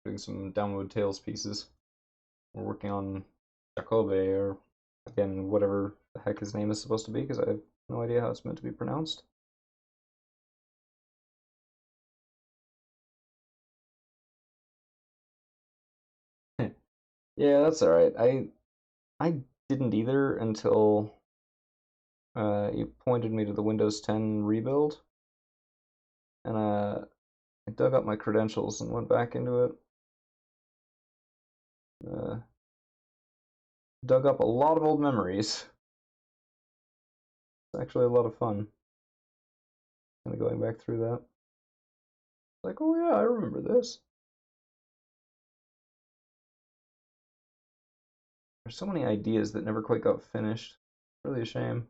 doing some download tales pieces. We're working on Jacobe, or again, whatever the heck his name is supposed to be, because I have no idea how it's meant to be pronounced. Yeah, that's all right. I didn't either until you pointed me to the Windows 10 rebuild, and I dug up my credentials and went back into it. Uh, Dug up a lot of old memories. It's actually a lot of fun. Kind of going back through that. Like, oh yeah, I remember this. There's so many ideas that never quite got finished. It's really a shame.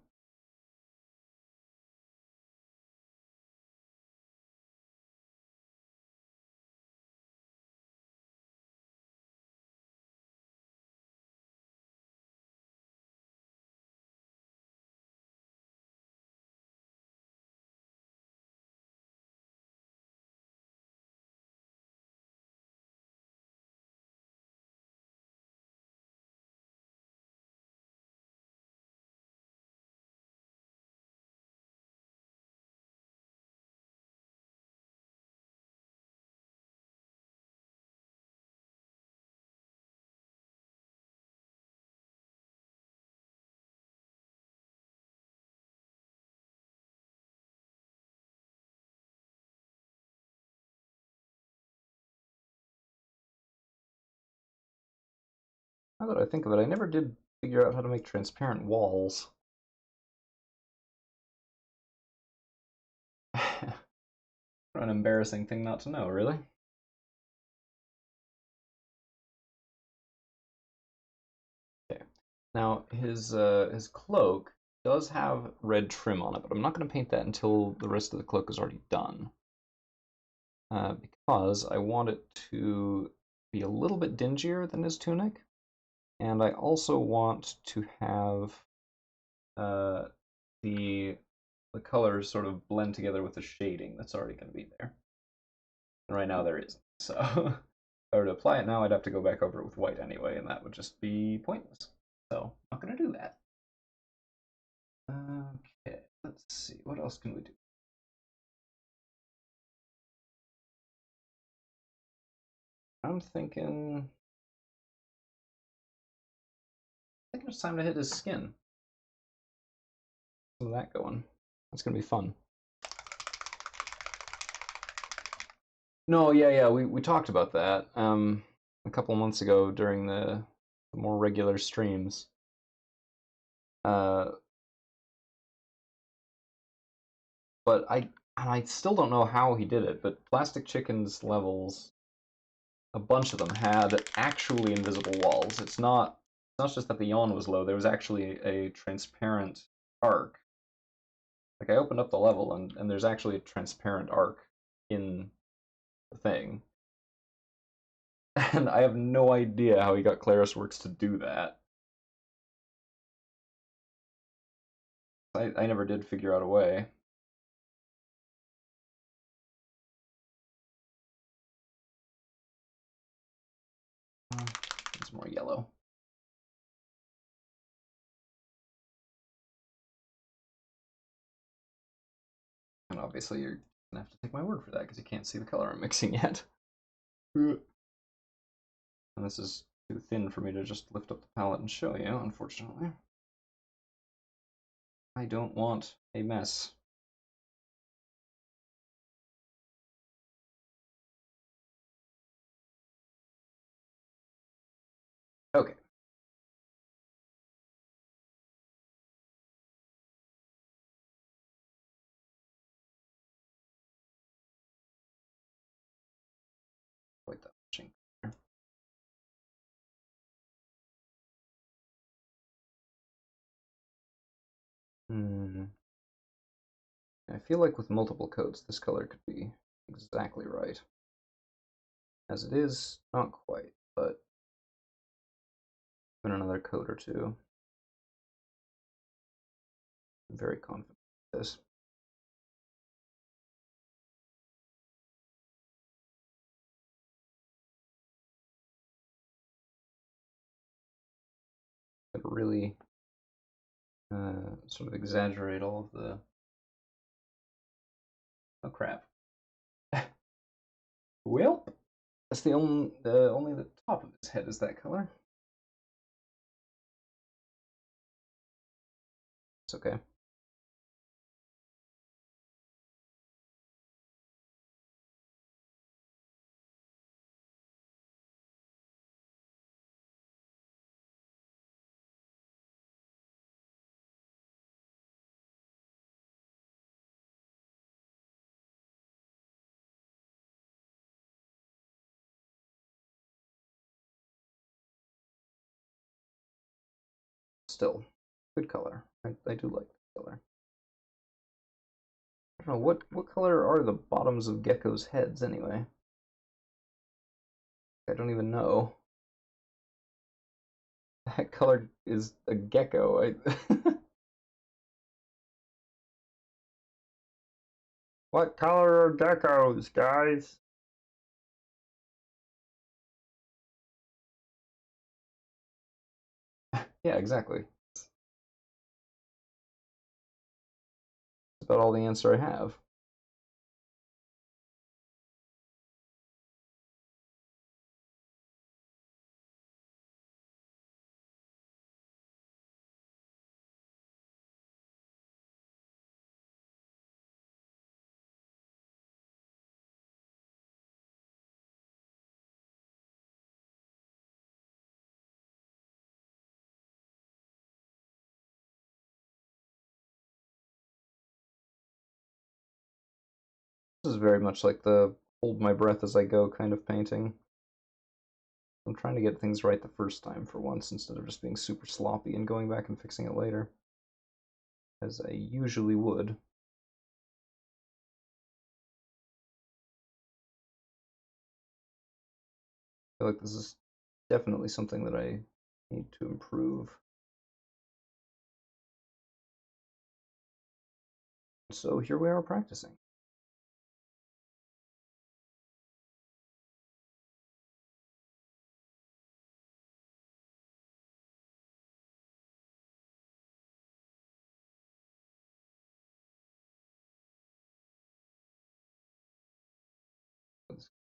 Now that I think of it, I never did figure out how to make transparent walls. An embarrassing thing not to know, really. Okay. Now his cloak does have red trim on it, but I'm not going to paint that until the rest of the cloak is already done. Because I want it to be a little bit dingier than his tunic, and I also want to have the the colors sort of blend together with the shading that's already going to be there. And right now there isn't. So if I were to apply it now, I'd have to go back over it with white anyway, and that would just be pointless. So I'm not going to do that. Okay, let's see. What else can we do? I'm thinking it's time to hit his skin. Some of that going. That's gonna be fun. No, yeah, we talked about that a couple of months ago during the more regular streams. Uh, but I still don't know how he did it. But Plastic Chicken's levels, a bunch of them had actually invisible walls. It's not just that the yawn was low. There was actually a transparent arc. Like I opened up the level and there's actually a transparent arc in the thing. And I have no idea how he got ClarisWorks to do that. I never did figure out a way. It's more yellow. And obviously you're gonna have to take my word for that because you can't see the color I'm mixing yet. And this is too thin for me to just lift up the palette and show you, unfortunately. I don't want a mess. Okay. Like that. Hmm. I feel like with multiple coats, this color could be exactly right. As it is, not quite, but in another coat or two. I'm very confident with this. Could really sort of exaggerate all of the. Oh crap. Well, that's only the top of his head is that color. It's okay. Still, good color. I do like the color. I don't know what color are the bottoms of geckos' heads anyway. I don't even know. That color is a gecko. What color are geckos, guys? Yeah, exactly. That's about all the answer I have. This is very much like the hold my breath as I go kind of painting. I'm trying to get things right the first time for once instead of just being super sloppy and going back and fixing it later, as I usually would. I feel like this is definitely something that I need to improve. So here we are practicing.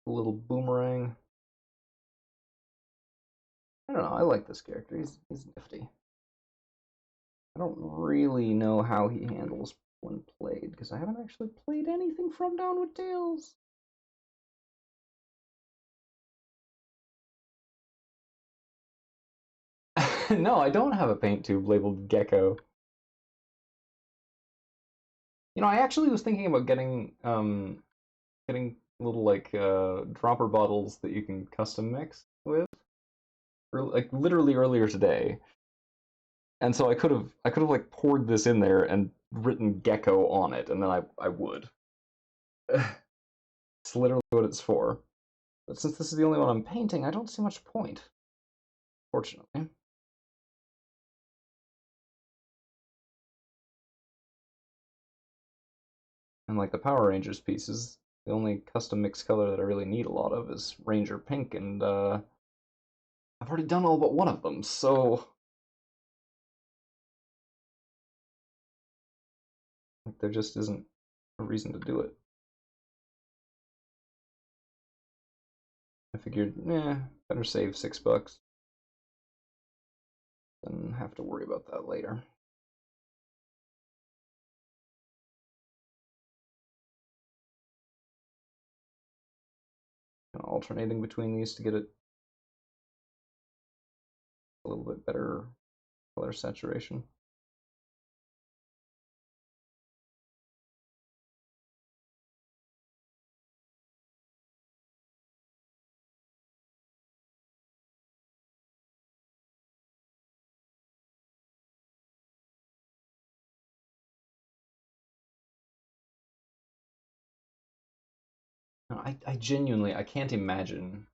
A little boomerang. I don't know, I like this character. He's nifty. I don't really know how he handles when played, because I haven't actually played anything from Downward Tales. No, I don't have a paint tube labeled Gecko. You know, I actually was thinking about getting little like dropper bottles that you can custom mix with, like literally earlier today. And so I could have like poured this in there and written Gecko on it, and then I would. It's literally what it's for. But since this is the only one I'm painting, I don't see much point. Fortunately. And like the Power Rangers pieces, the only custom mix color that I really need a lot of is Ranger Pink, and I've already done all but one of them, so like there just isn't a reason to do it. I figured, better save $6 than have to worry about that later. Kind of alternating between these to get it a little bit better color saturation. I genuinely I can't imagine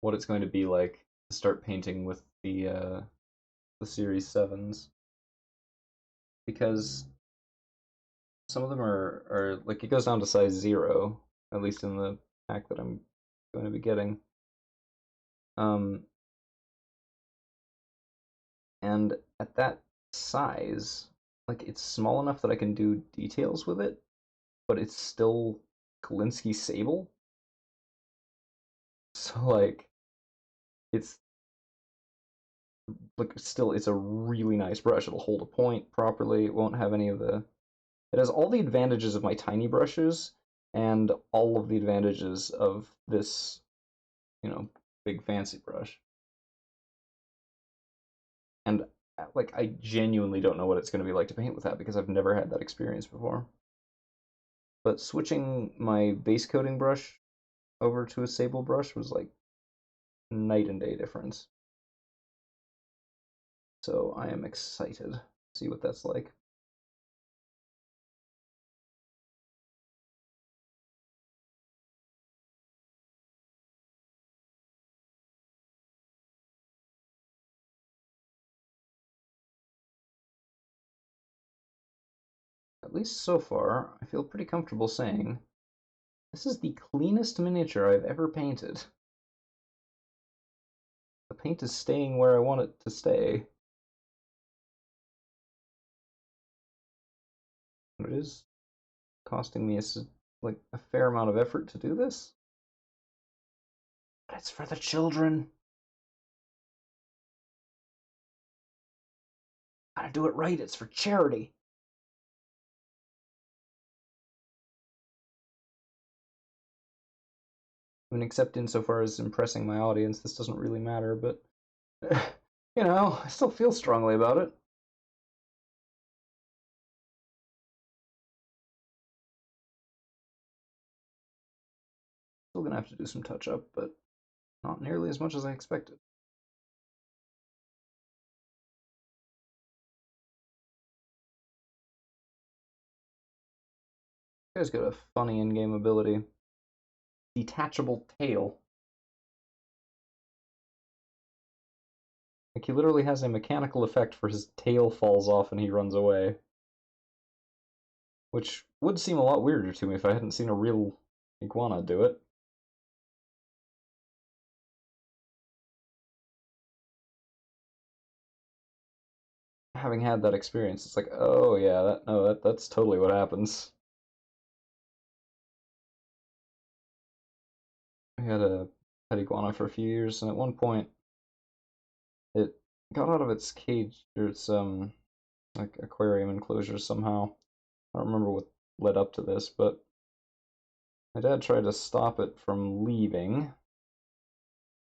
what it's going to be like to start painting with the Series 7s, because some of them are like it goes down to size 0, at least in the pack that I'm going to be getting. Um, and at that size, like it's small enough that I can do details with it, but it's still Kolinsky Sable. So like it's like still it's a really nice brush. It'll hold a point properly. It won't have any of the it has all the advantages of my tiny brushes and all of the advantages of this, big fancy brush. And like I genuinely don't know what it's going to be like to paint with that because I've never had that experience before. But switching my base coating brush over to a sable brush was like night and day difference. So I am excited to see what that's like. At least so far, I feel pretty comfortable saying this is the cleanest miniature I've ever painted. The paint is staying where I want it to stay. It is costing me like a fair amount of effort to do this. But it's for the children. Gotta do it right, it's for charity. I mean, except insofar as impressing my audience, this doesn't really matter, but, I still feel strongly about it. Still gonna have to do some touch up, but not nearly as much as I expected. This guy's got a funny in-game ability. Detachable tail. Like, he literally has a mechanical effect for his tail falls off and he runs away. which would seem a lot weirder to me if I hadn't seen a real iguana do it. Having had that experience, it's like, oh yeah, that's totally what happens. I had a pet iguana for a few years, and at one point, it got out of its cage or its like aquarium enclosure somehow. I don't remember what led up to this, but my dad tried to stop it from leaving,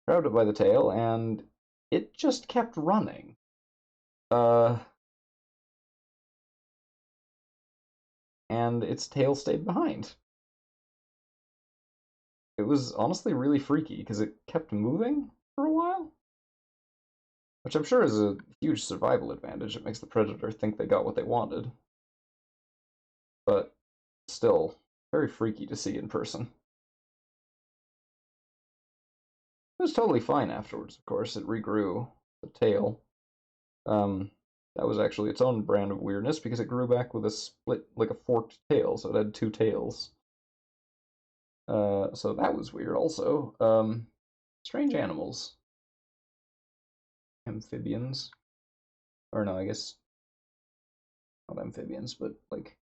grabbed it by the tail, and it just kept running. Uh, and its tail stayed behind. It was honestly really freaky because it kept moving for a while, which I'm sure is a huge survival advantage. It makes the predator think they got what they wanted, but still very freaky to see in person. It was totally fine afterwards, of course. It regrew the tail. Um, that was actually its own brand of weirdness because it grew back with a split, like a forked tail, so it had two tails. So that was weird also. Strange animals. Amphibians. Or no, I guess not amphibians, but like,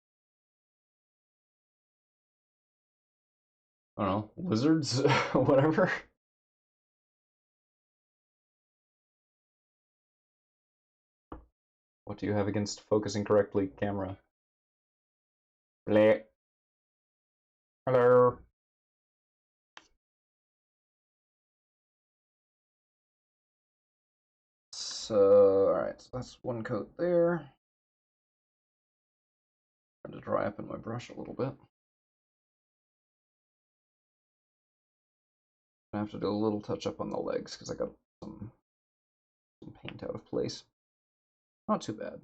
I don't know, lizards? Whatever. What do you have against focusing correctly, camera? Bleh. Hello. So, alright, so that's one coat there. Trying to dry up in my brush a little bit. I have to do a little touch up on the legs because I got some paint out of place. Not too bad.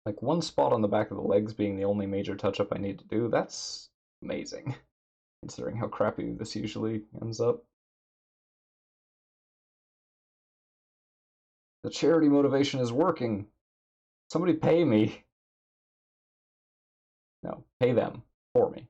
Like one spot on the back of the legs being the only major touch up I need to do, that's amazing, considering how crappy this usually ends up. The charity motivation is working. Somebody pay me. No, pay them for me.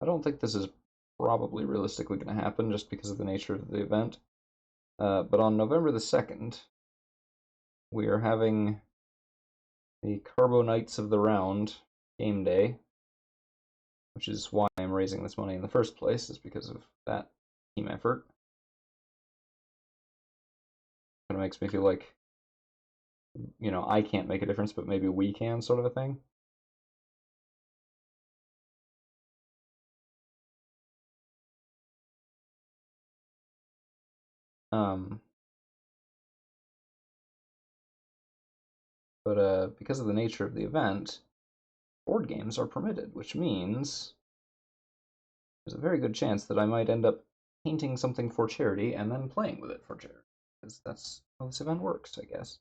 I don't think this is probably realistically going to happen just because of the nature of the event. But on November the 2nd, we are having the Carbo Knights of the Round game day, which is why I'm raising this money in the first place, is because of that team effort. Kind of makes me feel like, you know, I can't make a difference, but maybe we can, sort of a thing. Um, but because of the nature of the event, board games are permitted, which means there's a very good chance that I might end up painting something for charity and then playing with it for charity. Because that's how this event works, I guess.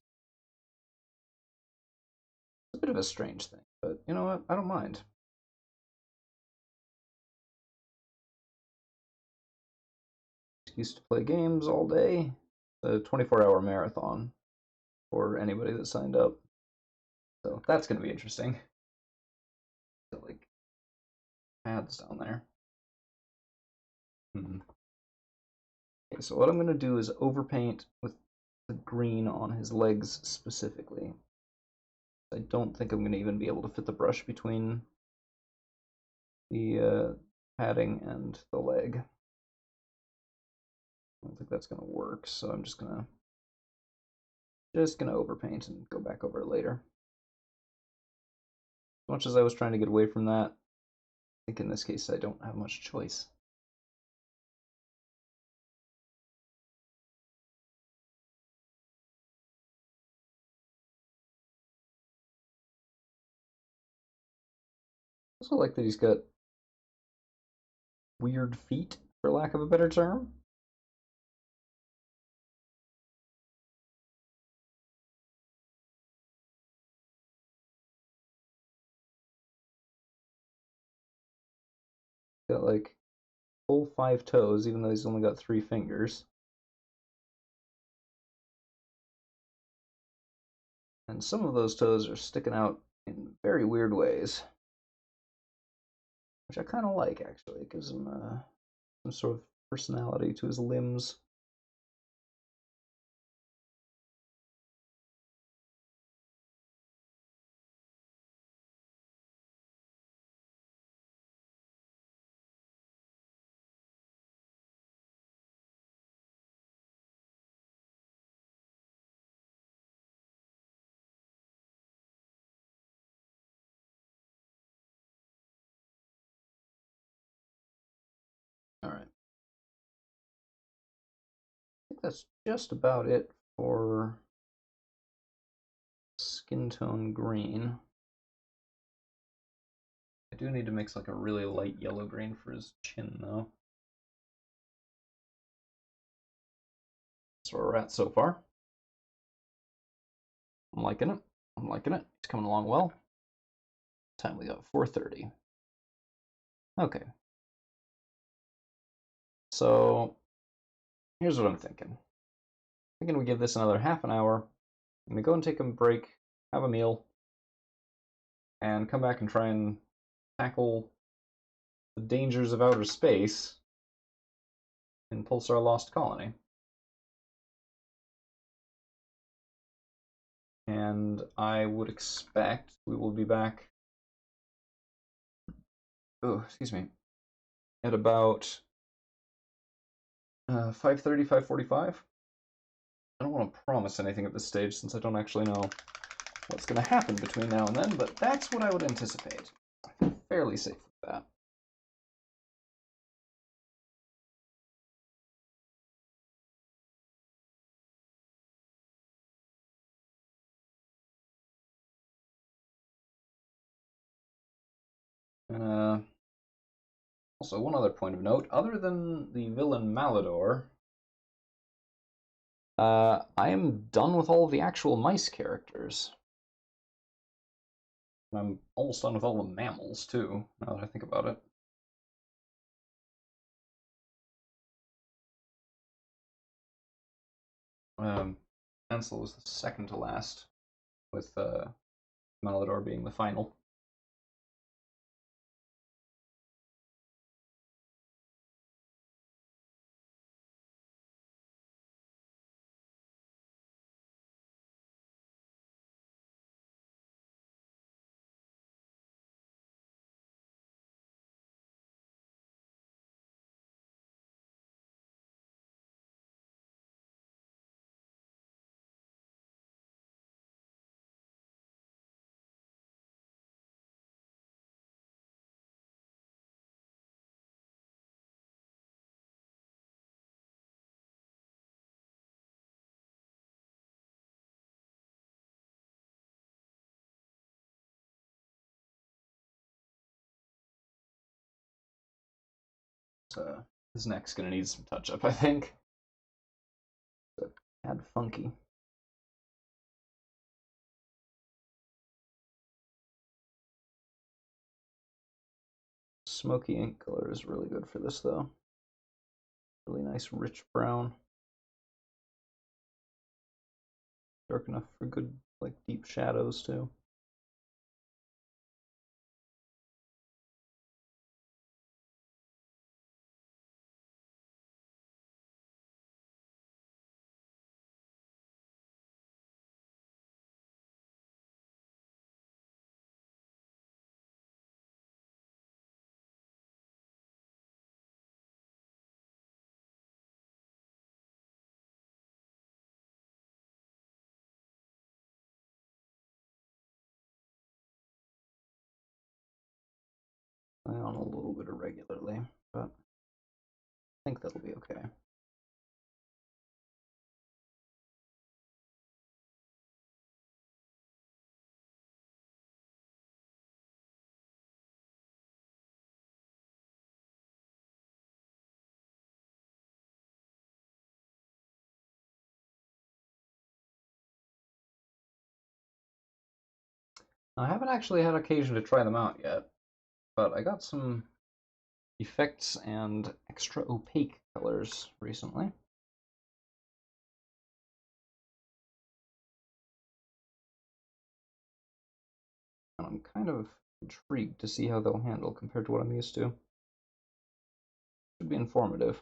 It's a bit of a strange thing, but you know what? I don't mind. Used to play games all day. A 24-hour marathon for anybody that signed up. So that's going to be interesting. So, like, ads down there. Okay, so what I'm going to do is overpaint with the green on his legs specifically. I don't think I'm going to even be able to fit the brush between the padding and the leg. I don't think that's going to work, so I'm just gonna overpaint and go back over it later. As much as I was trying to get away from that, I think in this case I don't have much choice. I also like that he's got weird feet, for lack of a better term. got like full 5 toes, even though he's only got 3 fingers. And some of those toes are sticking out in very weird ways, which I kind of like, actually. It gives him some sort of personality to his limbs. All right. I think that's just about it for skin tone green. I do need to mix like a really light yellow green for his chin, though. That's where we're at so far. I'm liking it. I'm liking it. It's coming along well. Time we got 4:30. Okay. So here's what I'm thinking. Thinking we give this another half an hour. I'm gonna go and take a break, have a meal, and come back and try and tackle the dangers of outer space in Pulsar Lost Colony. And I would expect we will be back. Oh, excuse me. At about 5:30, 5:45. I don't want to promise anything at this stage since I don't actually know what's going to happen between now and then, but that's what I would anticipate. I feel fairly safe with that. And also, one other point of note, other than the villain Malador, I am done with all of the actual mice characters. I'm almost done with all the mammals, too, now that I think about it. Ansel was the second to last, with Malador being the final. His neck's gonna need some touch up, I think. Add funky. Smoky ink color is really good for this, though. Really nice, rich brown. Dark enough for good, like, deep shadows, too. On a little bit irregularly, but I think that'll be okay. I haven't actually had occasion to try them out yet, but I got some effects and extra opaque colors recently. And I'm kind of intrigued to see how they'll handle compared to what I'm used to. Should be informative.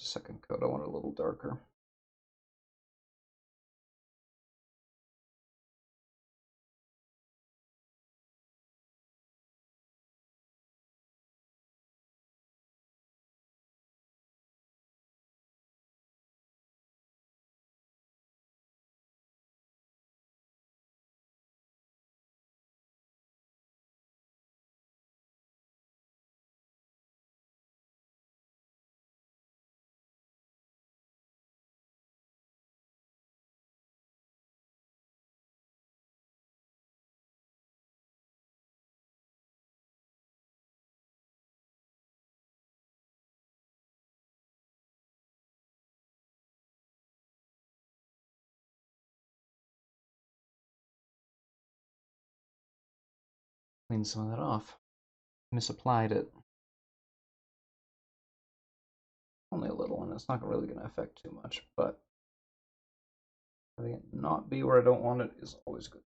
Second coat, I want it a little darker. Clean some of that off. Misapplied it. Only a little, and it's not really going to affect too much, but having it not be where I don't want it is always good.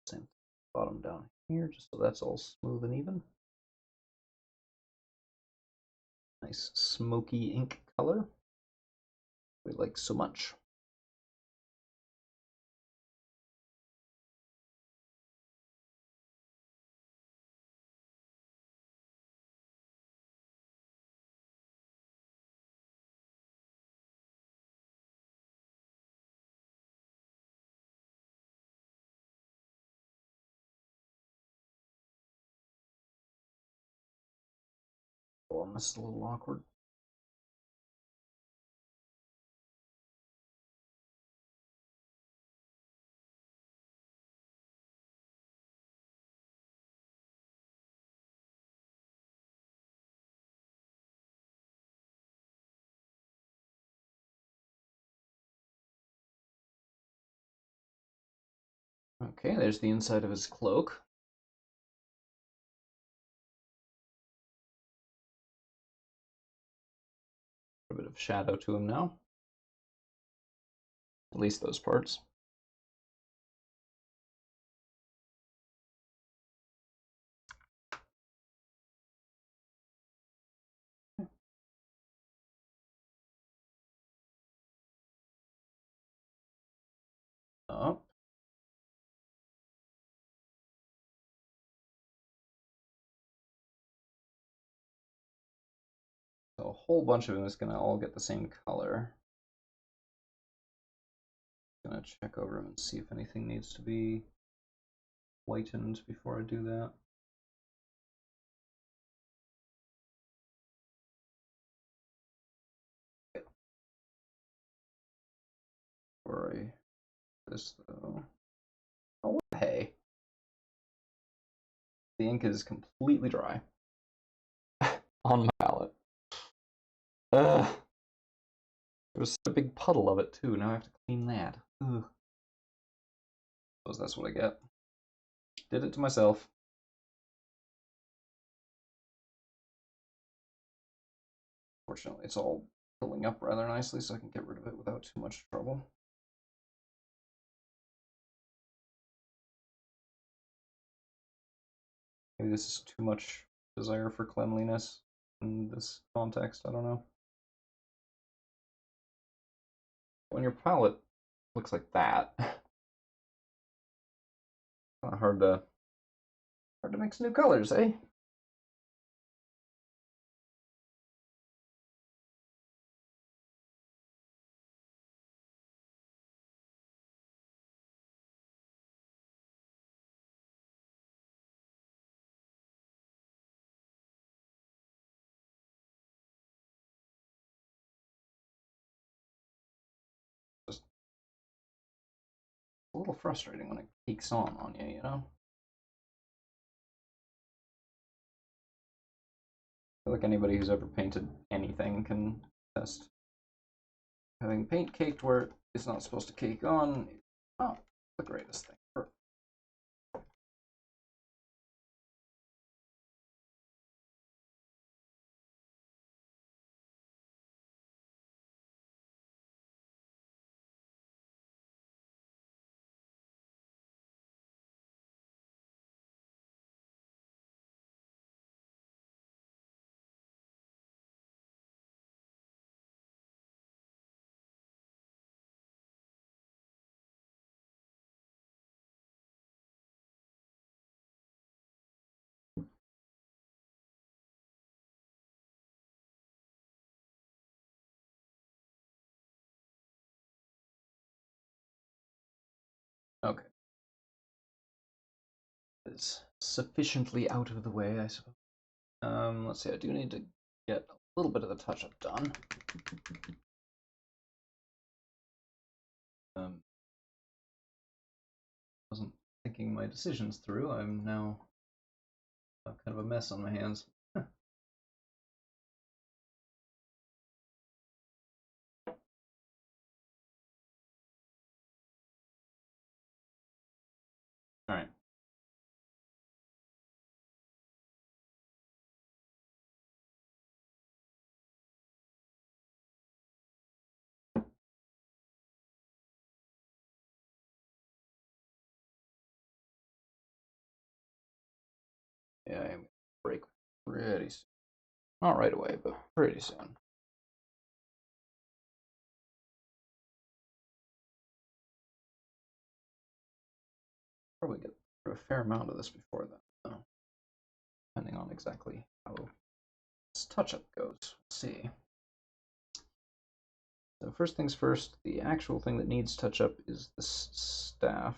Same bottom down here, just so that's all smooth and even. Nice smoky ink color. We like so much. Oh, this is a little awkward. Okay, there's the inside of his cloak. A bit of shadow to him now. At least those parts. Up. So a whole bunch of them is gonna all get the same color. Gonna check over them and see if anything needs to be whitened before I do that. Before I this though. Oh, hey. The ink is completely dry. On my palette. Ugh. There was a big puddle of it too. Now I have to clean that. Ugh. Suppose that's what I get. Did it to myself. Fortunately, it's all filling up rather nicely, so I can get rid of it without too much trouble. Maybe this is too much desire for cleanliness in this context. I don't know. When your palette looks like that, Kind of hard to mix new colors, eh? Just a little frustrating when it peaks on you, you know? I feel like anybody who's ever painted anything can test. Having paint caked where it's not supposed to cake on, not the greatest thing. Okay. It's sufficiently out of the way, I suppose. Let's see, I do need to get a little bit of the touch-up done. Wasn't thinking my decisions through. I'm now kind of a mess on my hands. All right. Yeah, I'm gonna break pretty soon. Not right away, but pretty soon. Probably get through a fair amount of this before then, though, depending on exactly how this touch-up goes. Let's see. So first things first, the actual thing that needs touch-up is this staff.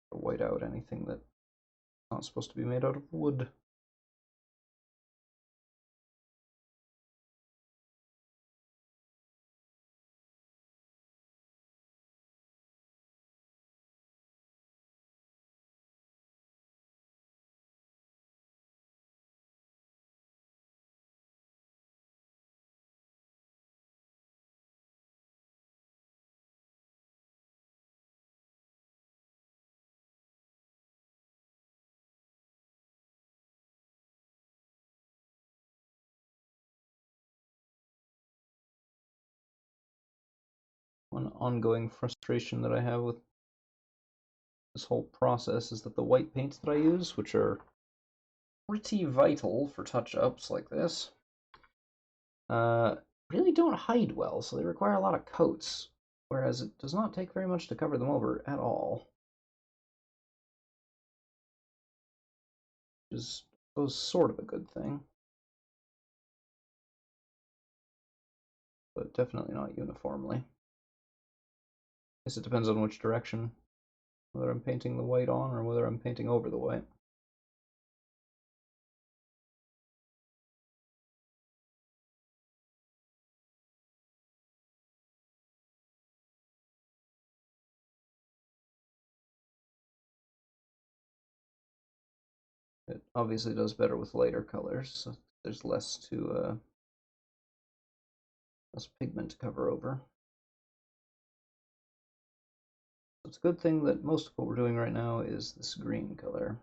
White out anything that's not supposed to be made out of wood. One ongoing frustration that I have with this whole process is that the white paints that I use, which are pretty vital for touch-ups like this, really don't hide well, so they require a lot of coats, whereas it does not take very much to cover them over at all. Which is, I suppose, sort of a good thing, but definitely not uniformly. I guess it depends on which direction, whether I'm painting the white on or whether I'm painting over the white. obviously does better with lighter colors, so there's less pigment to cover over. So it's a good thing that most of what we're doing right now is this green color.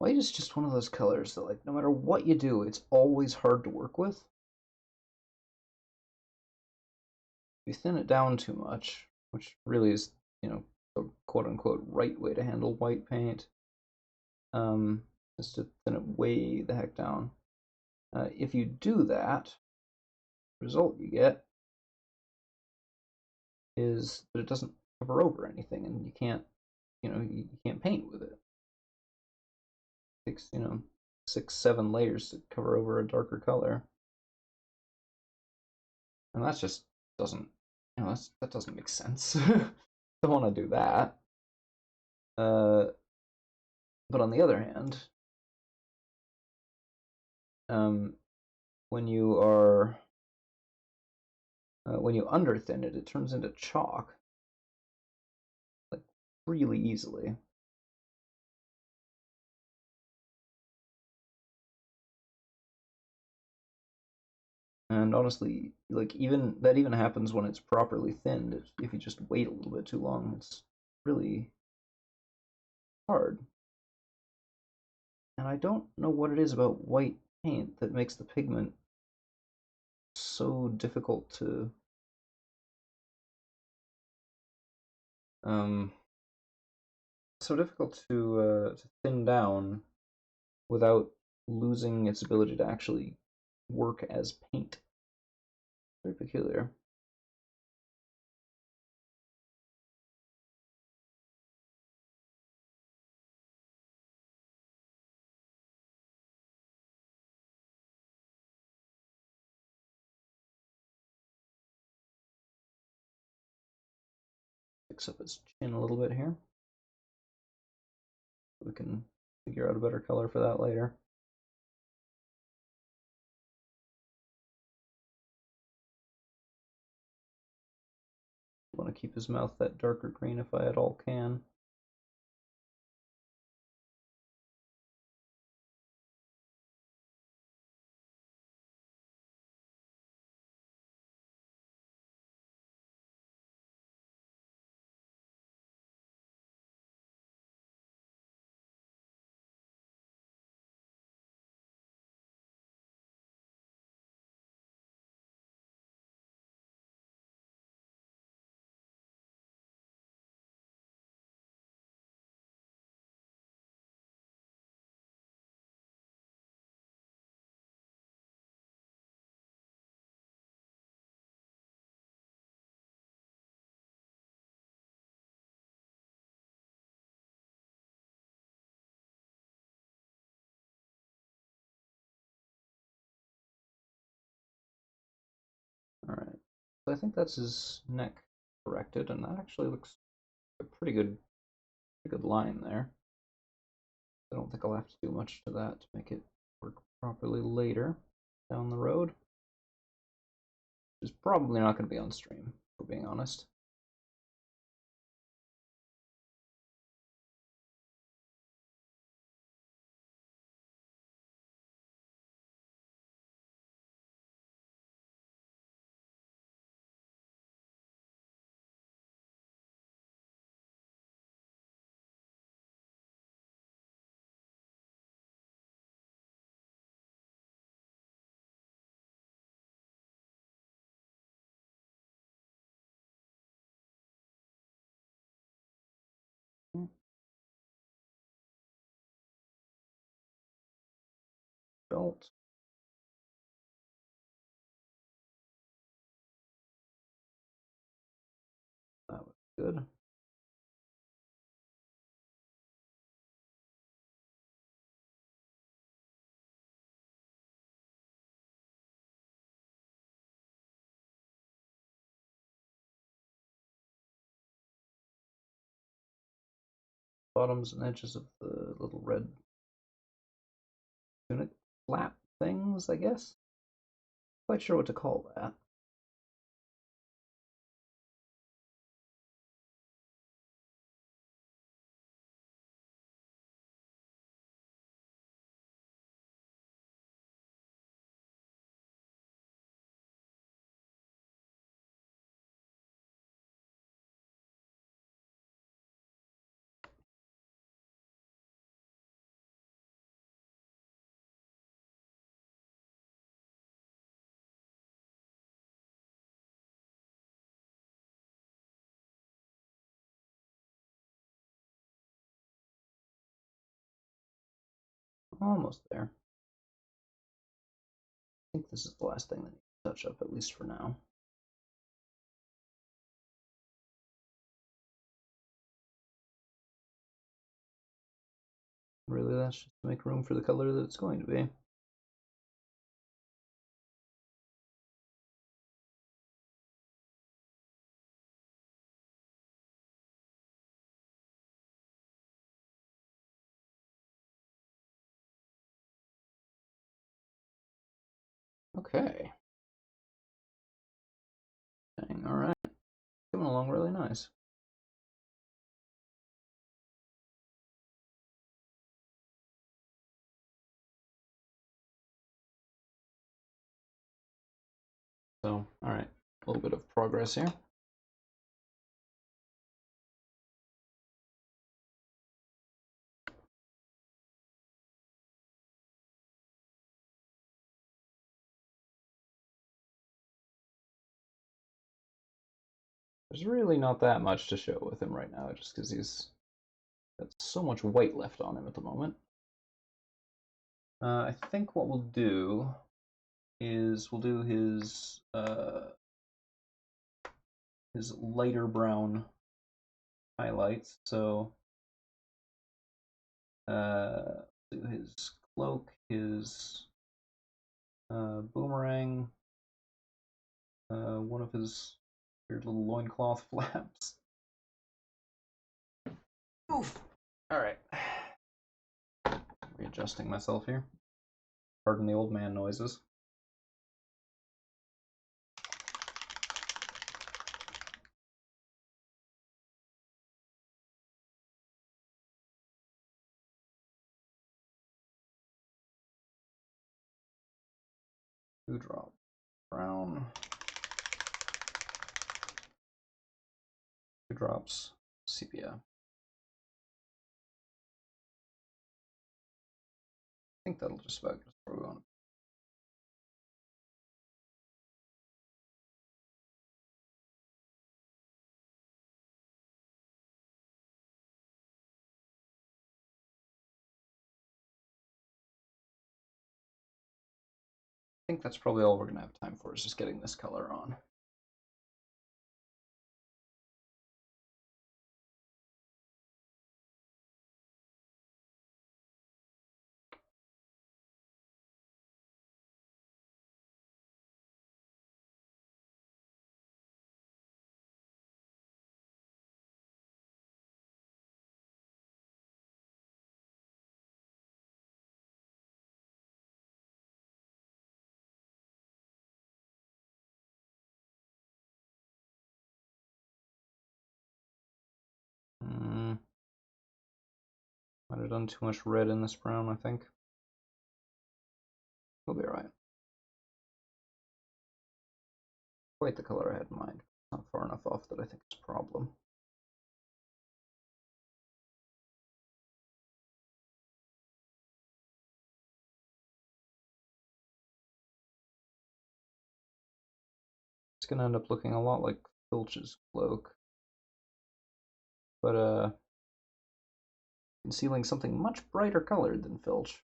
White is just one of those colors that, like, no matter what you do, it's always hard to work with. If you thin it down too much, which really is, the quote-unquote right way to handle white paint, is to thin it way the heck down. If you do that, the result you get is that it doesn't cover over anything, and you can't paint with it. It takes 6, 7 layers to cover over a darker color, and that just doesn't that doesn't make sense. Don't want to do that. But on the other hand, um, when you are when you under thin it, it turns into chalk, like, really easily. And honestly, like, even happens when it's properly thinned. If you just wait a little bit too long, it's really hard. And I don't know what it is about white paint that makes the pigment so difficult um to thin down without losing its ability to actually work as paint. Very peculiar. Fix up its chin a little bit here. We can figure out a better color for that later. I want to keep his mouth that darker green if I at all can. Alright, so I think that's his neck corrected, and that actually looks a pretty good line there. I don't think I'll have to do much to that to make it work properly later down the road. Which is probably not going to be on stream, if we're being honest. Belt. That was good. bottoms and edges of the little red tunic flap things, I guess. Quite sure what to call that. Almost there. I think this is the last thing that needs to touch up, at least for now. Really, that's just to make room for the color that it's going to be. Okay. Dang, alright. Coming along really nice. So, alright. A little bit of progress here. There's really not that much to show with him right now, just because he's got so much white left on him at the moment. I think what we'll do is we'll do his lighter brown highlights. So do his cloak, his boomerang, one of his weird little loincloth flaps. Oof. Alright. Readjusting myself here. Pardon the old man noises. Drop brown. 2 drops sepia. I think that'll just about just where we want. I think that's probably all we're gonna have time for, is just getting this color on. Might have done too much red in this brown, I think. We'll be alright. Quite the color I had in mind. Not far enough off that I think it's a problem. It's gonna end up looking a lot like Filch's cloak, but concealing something much brighter colored than Filch.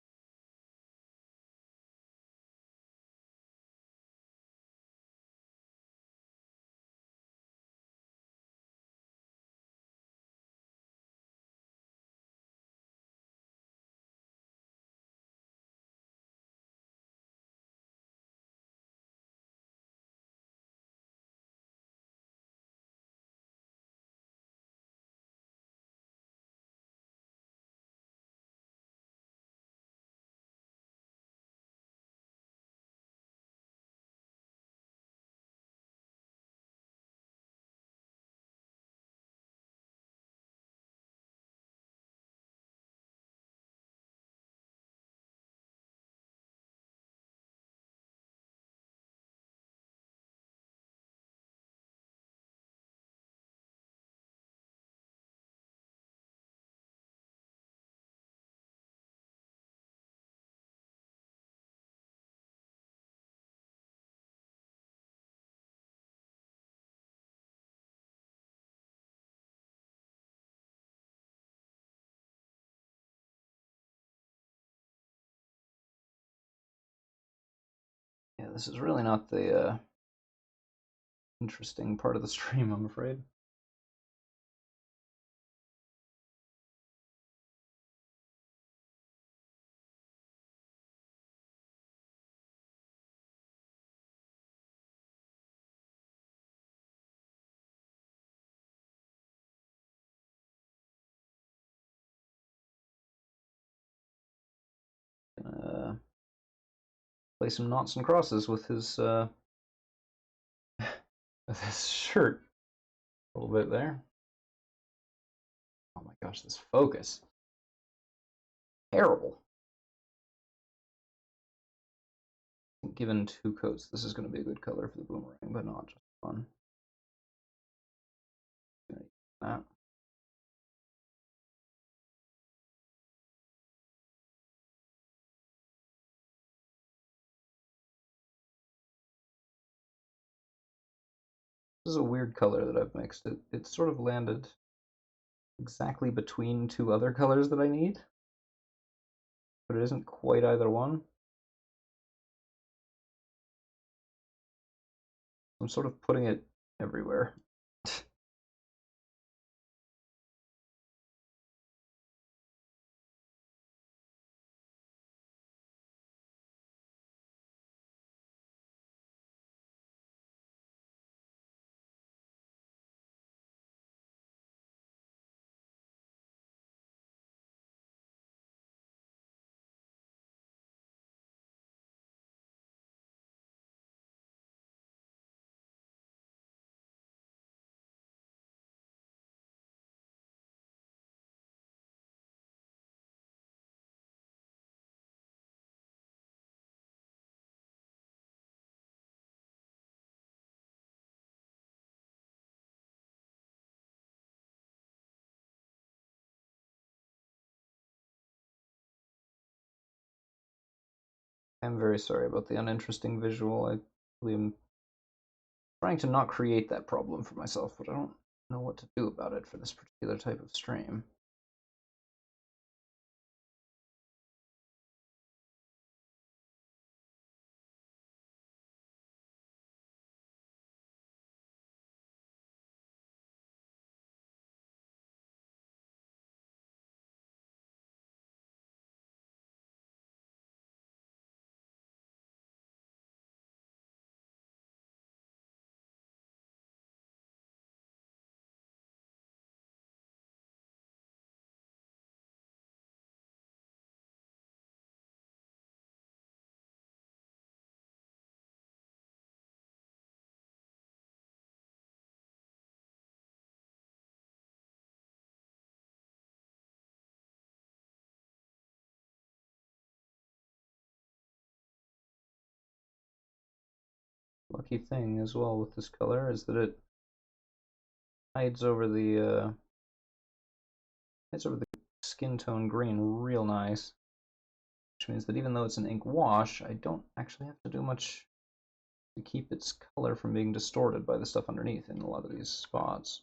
this is really not the interesting part of the stream, I'm afraid. Gonna play some knots and crosses with his with his shirt a little bit there. Oh my gosh, this focus. Terrible. Given 2 coats, this is going to be a good color for the boomerang, but not just fun. That. This is a weird color that I've mixed. It sort of landed exactly between 2 other colors that I need, but it isn't quite either one. I'm sort of putting it everywhere. I'm very sorry about the uninteresting visual. I really am trying to not create that problem for myself, but I don't know what to do about it for this particular type of stream. Lucky thing as well with this color is that it hides over the skin tone green real nice, which means that even though it's an ink wash, I don't actually have to do much to keep its color from being distorted by the stuff underneath in a lot of these spots.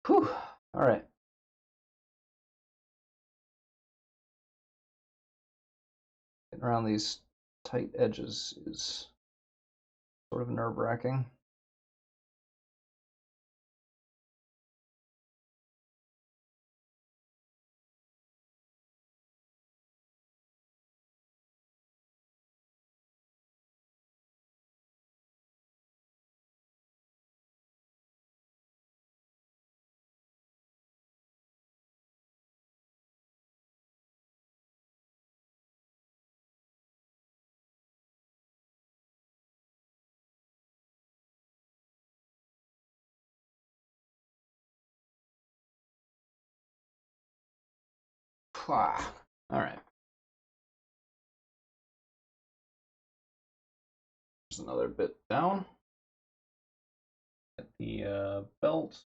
Whew, all right. Getting around these tight edges is sort of nerve-wracking. Alright. There's another bit down. Get the belt.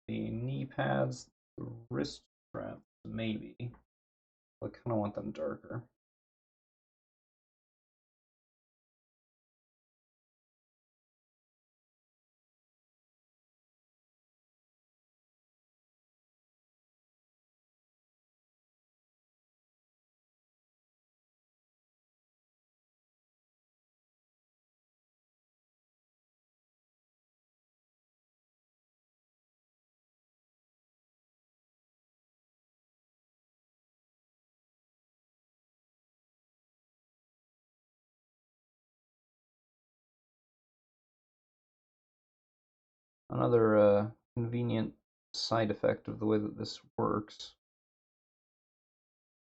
The knee pads, the wrist straps, maybe. I kind of want them darker. Another convenient side effect of the way that this works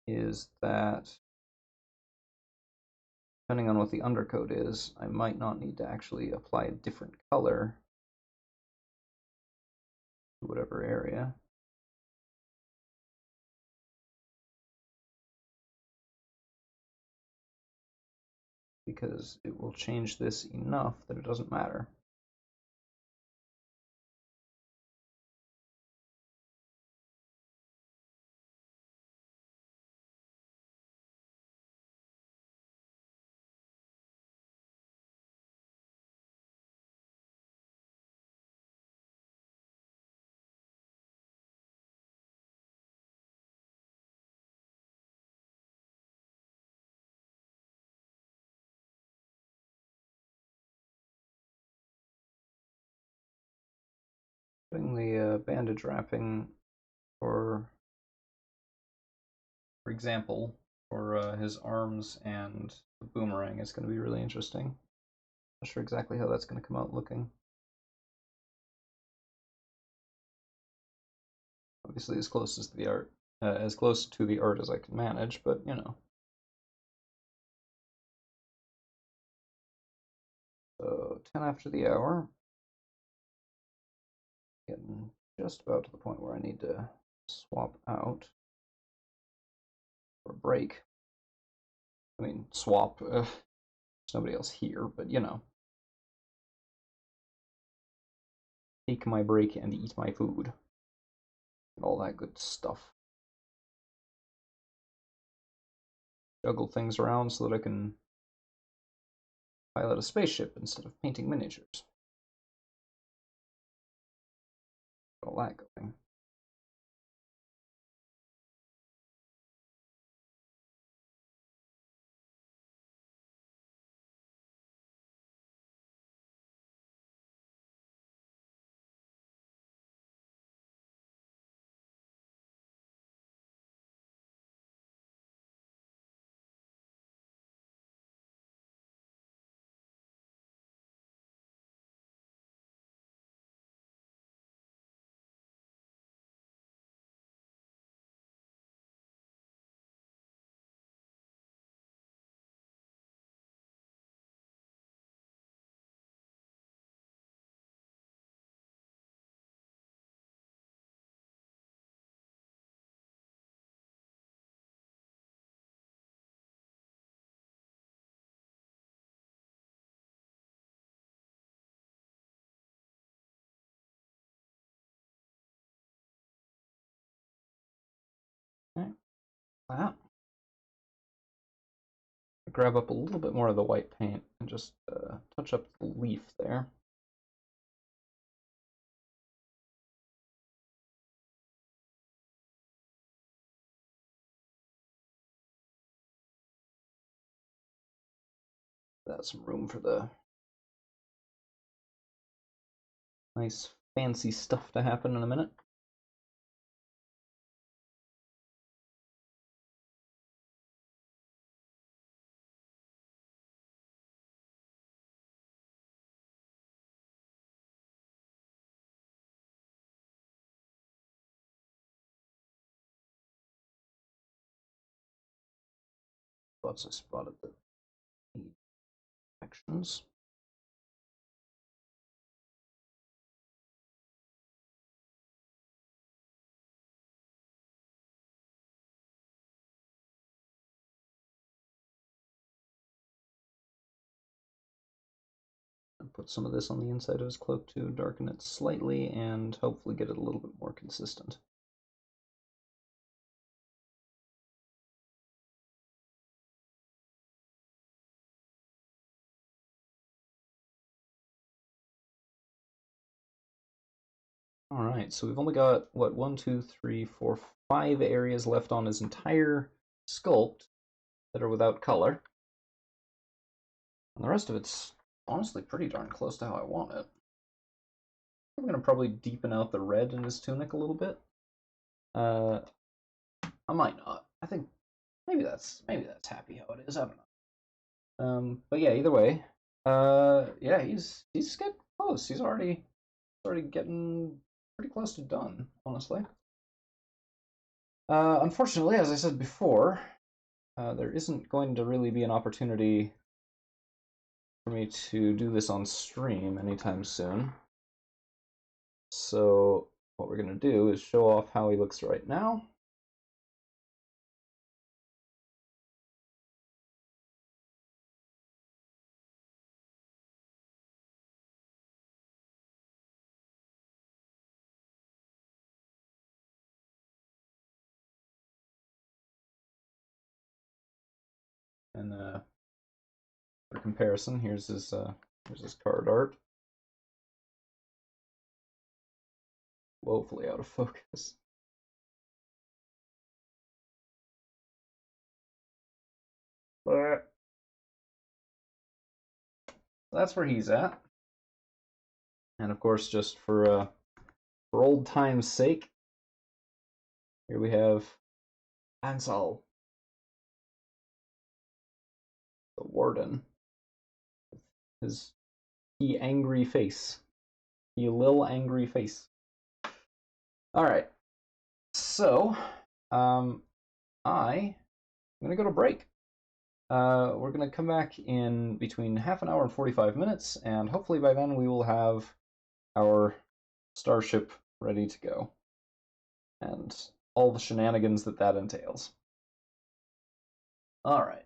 is that depending on what the undercoat is, I might not need to actually apply a different color to whatever area. Because it will change this enough that it doesn't matter. Putting the bandage wrapping for example, for his arms and the boomerang is going to be really interesting. Not sure exactly how that's going to come out looking. Obviously, as close as the art, as close to the art as I can manage, but you know. So 10 after the hour. Getting just about to the point where I need to swap out or break. I mean, swap. There's nobody else here, but you know. Take my break and eat my food. All that good stuff. Juggle things around so that I can pilot a spaceship instead of painting miniatures. All that going. Okay, that. Grab up a little bit more of the white paint and just touch up the leaf there. That's some room for the nice fancy stuff to happen in a minute. Spots I spotted the actions. put some of this on the inside of his cloak to darken it slightly and hopefully get it a little bit more consistent. All right, so we've only got, what, 1, 2, 3, 4, 5 areas left on his entire sculpt that are without color. And the rest of it's honestly pretty darn close to how I want it. I'm going to probably deepen out the red in his tunic a little bit. I might not. I think maybe that's happy how it is. I don't know. But yeah, either way, yeah, he's getting close. He's already getting pretty close to done, honestly. Unfortunately, as I said before, there isn't going to really be an opportunity for me to do this on stream anytime soon. So what we're going to do is show off how he looks right now. And for comparison, here's his card art. Woefully out of focus. But that's where he's at. And of course, just for old time's sake, here we have Ansel, the warden, his angry face, angry face. All right, so I'm gonna go to break. We're gonna come back in between half an hour and 45 minutes, and hopefully by then we will have our starship ready to go, and all the shenanigans that entails. All right.